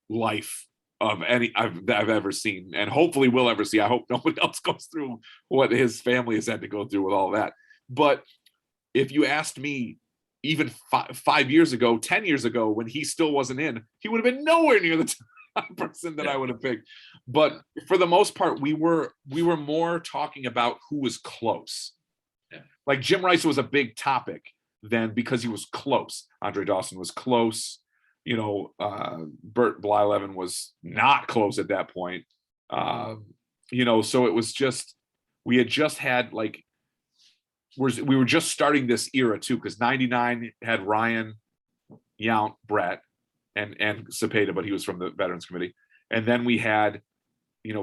life of any I've ever seen, and hopefully will ever see. I hope nobody else goes through what his family has had to go through with all that. But if you asked me even 5 years ago, 10 years ago, when he still wasn't in, he would have been nowhere near the top person that I would have picked. But for the most part, we were more talking about who was close. Yeah. Like Jim Rice was a big topic then because he was close. Andre Dawson was close. Bert Blyleven was not close at that point. So it was just, we had just had like, we were just starting this era too, because 99 had Ryan, Yount, Brett, and Cepeda, but he was from the Veterans Committee. And then we had,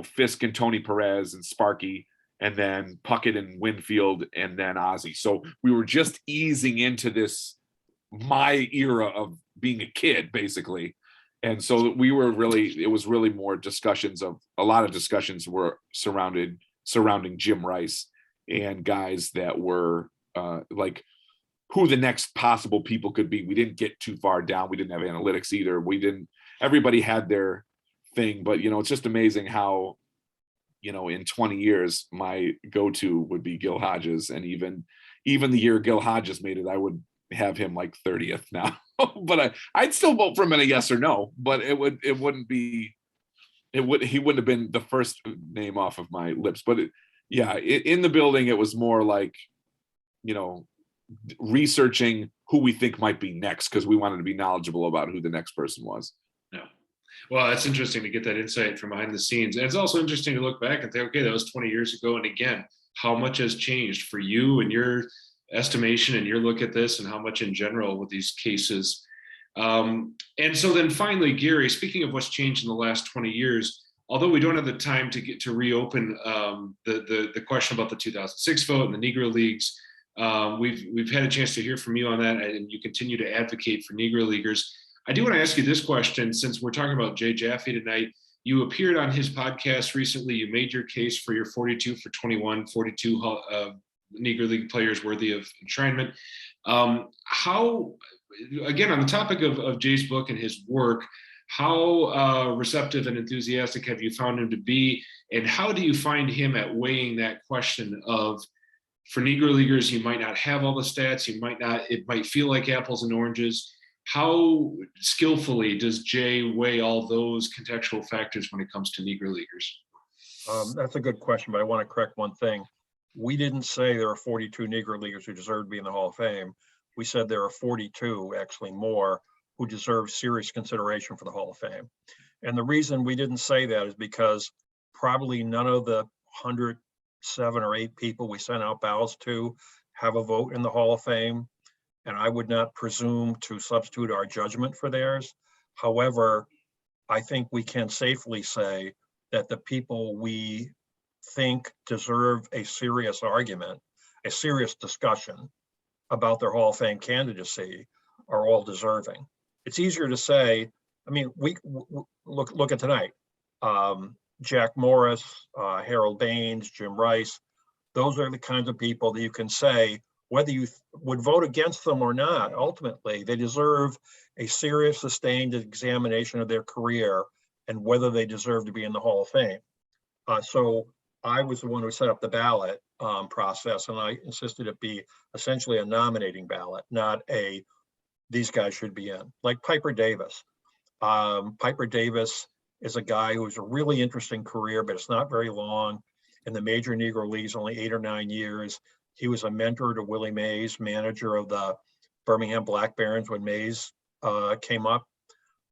Fisk and Tony Perez and Sparky, and then Puckett and Winfield, and then Ozzie. So we were just easing into this, my era of being a kid, basically. And so it was really more discussions a lot of discussions were surrounding Jim Rice and guys that were like who the next possible people could be. We didn't get too far down. We didn't have analytics either. Everybody had their thing, but it's just amazing how, in 20 years, my go-to would be Gil Hodges. And even the year Gil Hodges made it, I would have him like 30th now, but I'd still vote for him in a yes or no, but he wouldn't have been the first name off of my lips. But in the building, it was more like, researching who we think might be next, because we wanted to be knowledgeable about who the next person was. Yeah. Well, it's interesting to get that insight from behind the scenes. And it's also interesting to look back and think, okay, that was 20 years ago. And again, how much has changed for you and your estimation and your look at this, and how much in general with these cases. And so then finally, Gary, speaking of what's changed in the last 20 years, although we don't have the time to get to reopen the question about the 2006 vote and the Negro Leagues, we've had a chance to hear from you on that, and you continue to advocate for Negro Leaguers. I do want to ask you this question, since we're talking about Jay Jaffe tonight. You appeared on his podcast recently. You made your case for your 42 for 21, 42 Negro League players worthy of enshrinement. How, again, on the topic of Jay's book and his work, how receptive and enthusiastic have you found him to be? And how do you find him at weighing that question of, for Negro Leaguers, you might not have all the stats, it might feel like apples and oranges. How skillfully does Jay weigh all those contextual factors when it comes to Negro Leaguers? That's a good question, but I want to correct one thing. We didn't say there are 42 Negro Leaguers who deserve to be in the Hall of Fame. We said there are 42, actually more, who deserve serious consideration for the Hall of Fame. And the reason we didn't say that is because probably none of the 107 or 8 people we sent out ballots to have a vote in the Hall of Fame. And I would not presume to substitute our judgment for theirs. However, I think we can safely say that the people we think deserve a serious argument, a serious discussion about their Hall of Fame candidacy are all deserving. It's easier to say, I mean, we look at tonight. Jack Morris, Harold Baines, Jim Rice, those are the kinds of people that you can say, whether you would vote against them or not, ultimately, they deserve a serious, sustained examination of their career and whether they deserve to be in the Hall of Fame. So I was the one who set up the ballot process, and I insisted it be essentially a nominating ballot, not a, these guys should be in. Like Piper Davis. Piper Davis is a guy who has a really interesting career, but it's not very long. In the major Negro Leagues, only 8 or 9 years. He was a mentor to Willie Mays, manager of the Birmingham Black Barons when Mays came up.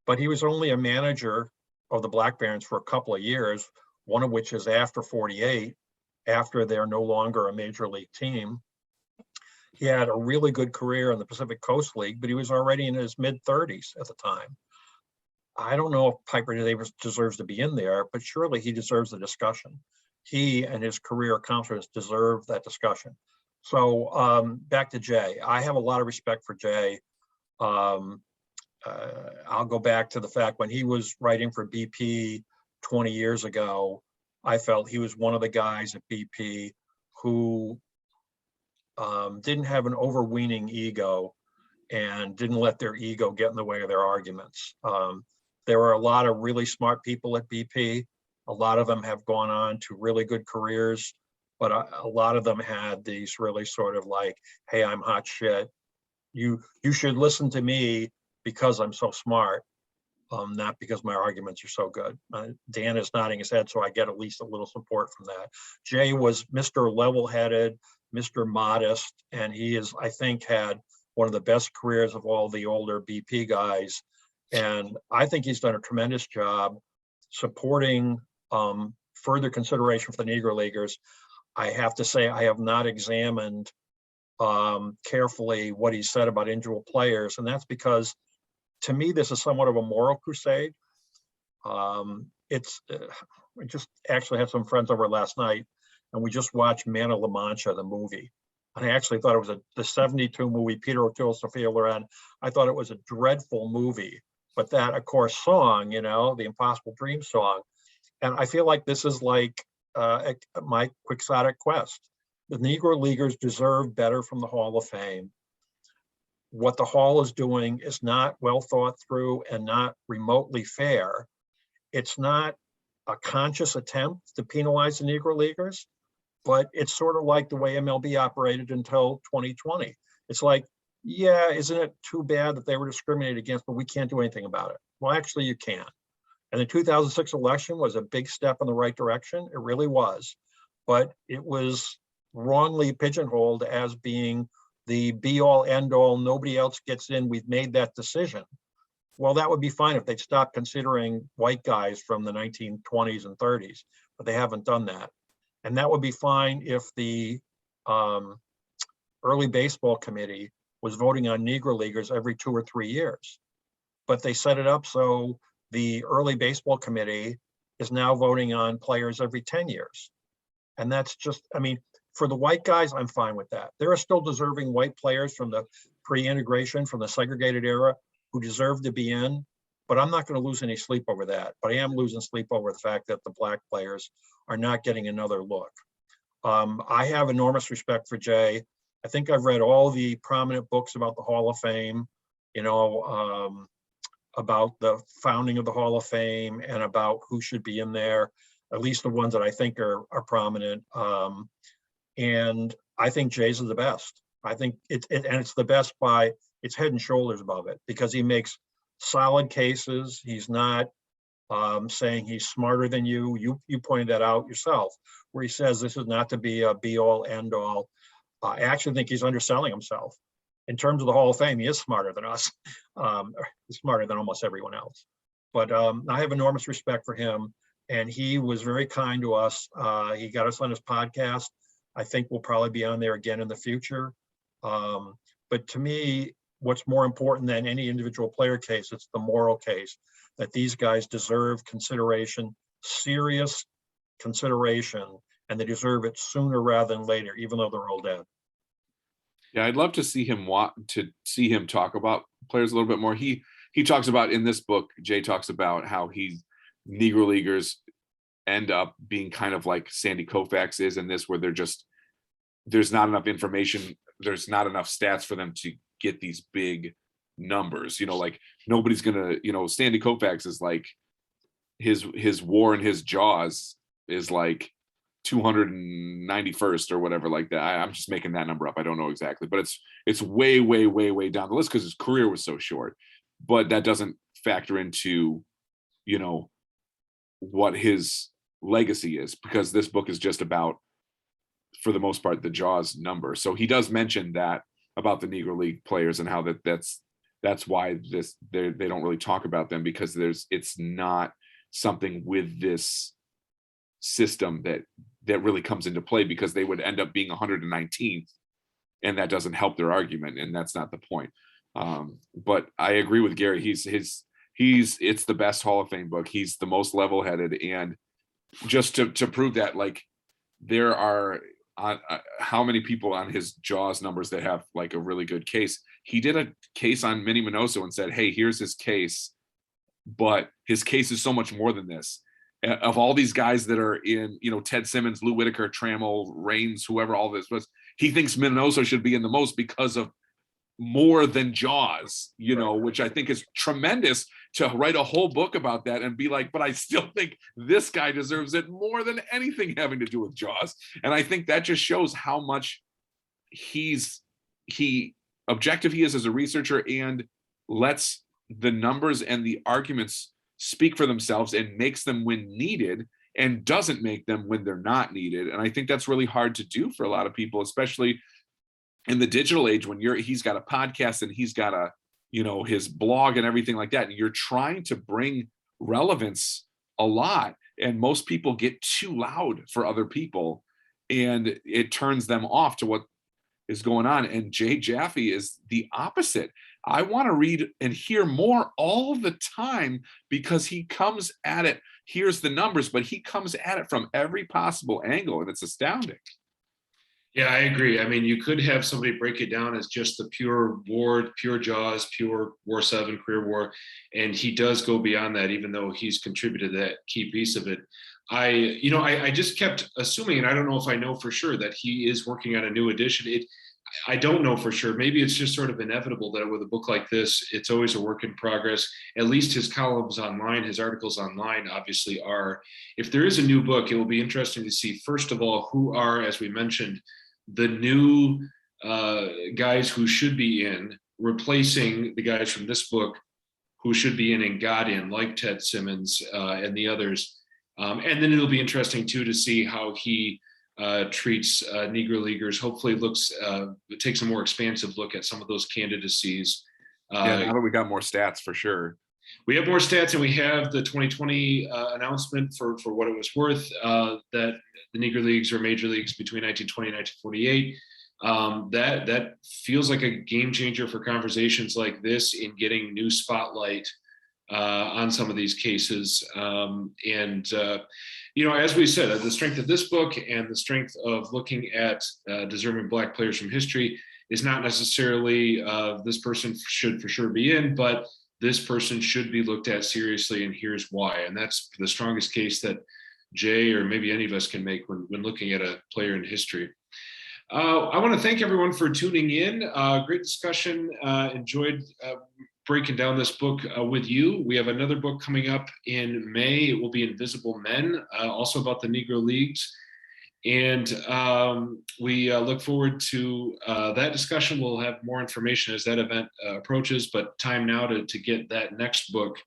But he was only a manager of the Black Barons for a couple of years, one of which is after 48, after they're no longer a major league team. He had a really good career in the Pacific Coast League, but he was already in his mid-30s at the time. I don't know if Piper Davis deserves to be in there, but surely he deserves the discussion. He and his career accomplishments deserve that discussion. So back to Jay. I have a lot of respect for Jay. I'll go back to the fact when he was writing for BP 20 years ago, I felt he was one of the guys at BP who didn't have an overweening ego and didn't let their ego get in the way of their arguments. There were a lot of really smart people at BP. A lot of them have gone on to really good careers, but a lot of them had these really sort of like, hey, I'm hot shit. You should listen to me because I'm so smart, not because my arguments are so good. Dan is nodding his head, so I get at least a little support from that. Jay was Mr. Level-headed, Mr. Modest, and he is, I think, had one of the best careers of all the older BP guys. And I think he's done a tremendous job supporting further consideration for the Negro Leaguers. I have to say, I have not examined carefully what he said about individual players. And that's because, to me, this is somewhat of a moral crusade. We just actually had some friends over last night, and we just watched Man of La Mancha, the movie. And I actually thought it was the 72 movie, Peter O'Toole, Sophia Loren. I thought it was a dreadful movie. But that, of course, song, you know, the Impossible Dream song. And I feel like this is like my quixotic quest. The Negro Leaguers deserve better from the Hall of Fame. What the Hall is doing is not well thought through and not remotely fair. It's not a conscious attempt to penalize the Negro Leaguers, but it's sort of like the way MLB operated until 2020. It's like, yeah, isn't it too bad that they were discriminated against, but we can't do anything about it? Well, actually, you can. And the 2006 election was a big step in the right direction. It really was. But it was wrongly pigeonholed as being the be-all, end-all, nobody else gets in, we've made that decision. Well, that would be fine if they'd stop considering white guys from the 1920s and 30s, but they haven't done that. And that would be fine if the early baseball committee was voting on Negro leaguers every 2 or 3 years. But they set it up so the early baseball committee is now voting on players every 10 years. And that's just, I mean, for the white guys, I'm fine with that. There are still deserving white players from the pre-integration, from the segregated era, who deserve to be in, but I'm not going to lose any sleep over that. But I am losing sleep over the fact that the black players are not getting another look. I have enormous respect for Jay. I think I've read all the prominent books about the Hall of Fame, you know, about the founding of the Hall of Fame and about who should be in there, at least the ones that I think are prominent. And I think Jay's is the best. I think it's the best by, it's head and shoulders above it, because he makes solid cases. He's not saying he's smarter than you. You pointed that out yourself, where he says this is not to be a be all end all. I actually think he's underselling himself. In terms of the Hall of Fame, he is smarter than us. He's smarter than almost everyone else. But I have enormous respect for him, and he was very kind to us. He got us on his podcast. I think we'll probably be on there again in the future. But to me, what's more important than any individual player case, it's the moral case, that these guys deserve consideration, serious consideration, and they deserve it sooner rather than later, even though they're all dead. Yeah, I'd love to see him talk about players a little bit more. He talks about, in this book, Jay talks about how Negro leaguers end up being kind of like Sandy Koufax is in this, where there's not enough information, there's not enough stats for them to get these big numbers. You know, like nobody's gonna, you know, Sandy Koufax is like his WAR and his JAWS is like 291st or whatever like that. I'm just making that number up. I don't know exactly, but it's way down the list because his career was so short. But that doesn't factor into, you know, what his legacy is, because this book is just about, for the most part, the JAWS number. So he does mention that about the Negro League players and how that's why they don't really talk about them, because it's not something with this system that really comes into play, because they would end up being 119th, and that doesn't help their argument, and that's not the point. But I agree with Gary. It's the best Hall of Fame book. He's the most level-headed, and just to prove that, like, there are how many people on his JAWS numbers that have like a really good case. He did a case on Minnie Minoso and said, hey, here's his case, but his case is so much more than this. Of all these guys that are in, you know, Ted Simmons, Lou Whitaker, Trammell, Raines, whoever all this was, he thinks Minoso should be in the most because of more than JAWS, you know, which I think is tremendous to write a whole book about that and be like, but I still think this guy deserves it more than anything having to do with JAWS. And I think that just shows how much objective he is as a researcher, and lets the numbers and the arguments speak for themselves and makes them when needed, and doesn't make them when they're not needed. And I think that's really hard to do for a lot of people, especially in the digital age, when he's got a podcast and he's got his blog and everything like that, and you're trying to bring relevance a lot, and most people get too loud for other people, and it turns them off to what is going on. And Jay Jaffe is the opposite. I want to read and hear more all the time, because he comes at it, here's the numbers, but he comes at it from every possible angle, and it's astounding. Yeah, I agree. I mean, you could have somebody break it down as just the pure WAR, pure JAWS, pure War 7, career war, and he does go beyond that, even though he's contributed that key piece of it. I just kept assuming, and I don't know if I know for sure, that he is working on a new edition. I don't know for sure. Maybe it's just sort of inevitable that with a book like this, it's always a work in progress. At least his columns online, his articles online obviously are. If there is a new book, it will be interesting to see, first of all, who are, as we mentioned, the new guys who should be in, replacing the guys from this book who should be in and got in, like Ted Simmons and the others. And then it'll be interesting too to see how he treats Negro leaguers. Hopefully takes a more expansive look at some of those candidacies. Yeah, now that we got more stats, for sure. We have more stats, and we have the 2020 announcement for what it was worth, that the Negro Leagues are major leagues between 1920 and 1948. That feels like a game changer for conversations like this in getting new spotlight on some of these cases. As we said, the strength of this book and the strength of looking at deserving Black players from history is not necessarily this person should for sure be in, but this person should be looked at seriously, and here's why. And that's the strongest case that Jay or maybe any of us can make when looking at a player in history. I want to thank everyone for tuning in. Great discussion. Enjoyed breaking down this book with you. We have another book coming up in May. It will be Invisible Men, also about the Negro Leagues. And we look forward to that discussion. We'll have more information as that event approaches, but time now to get that next book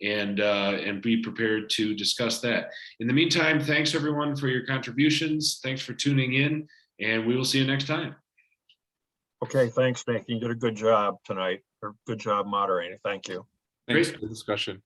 and be prepared to discuss that. In the meantime, thanks everyone for your contributions. Thanks for tuning in, and we will see you next time. Okay, thanks, Nick. You did a good job tonight, or good job moderating. Thank you. Thanks Great. for the discussion.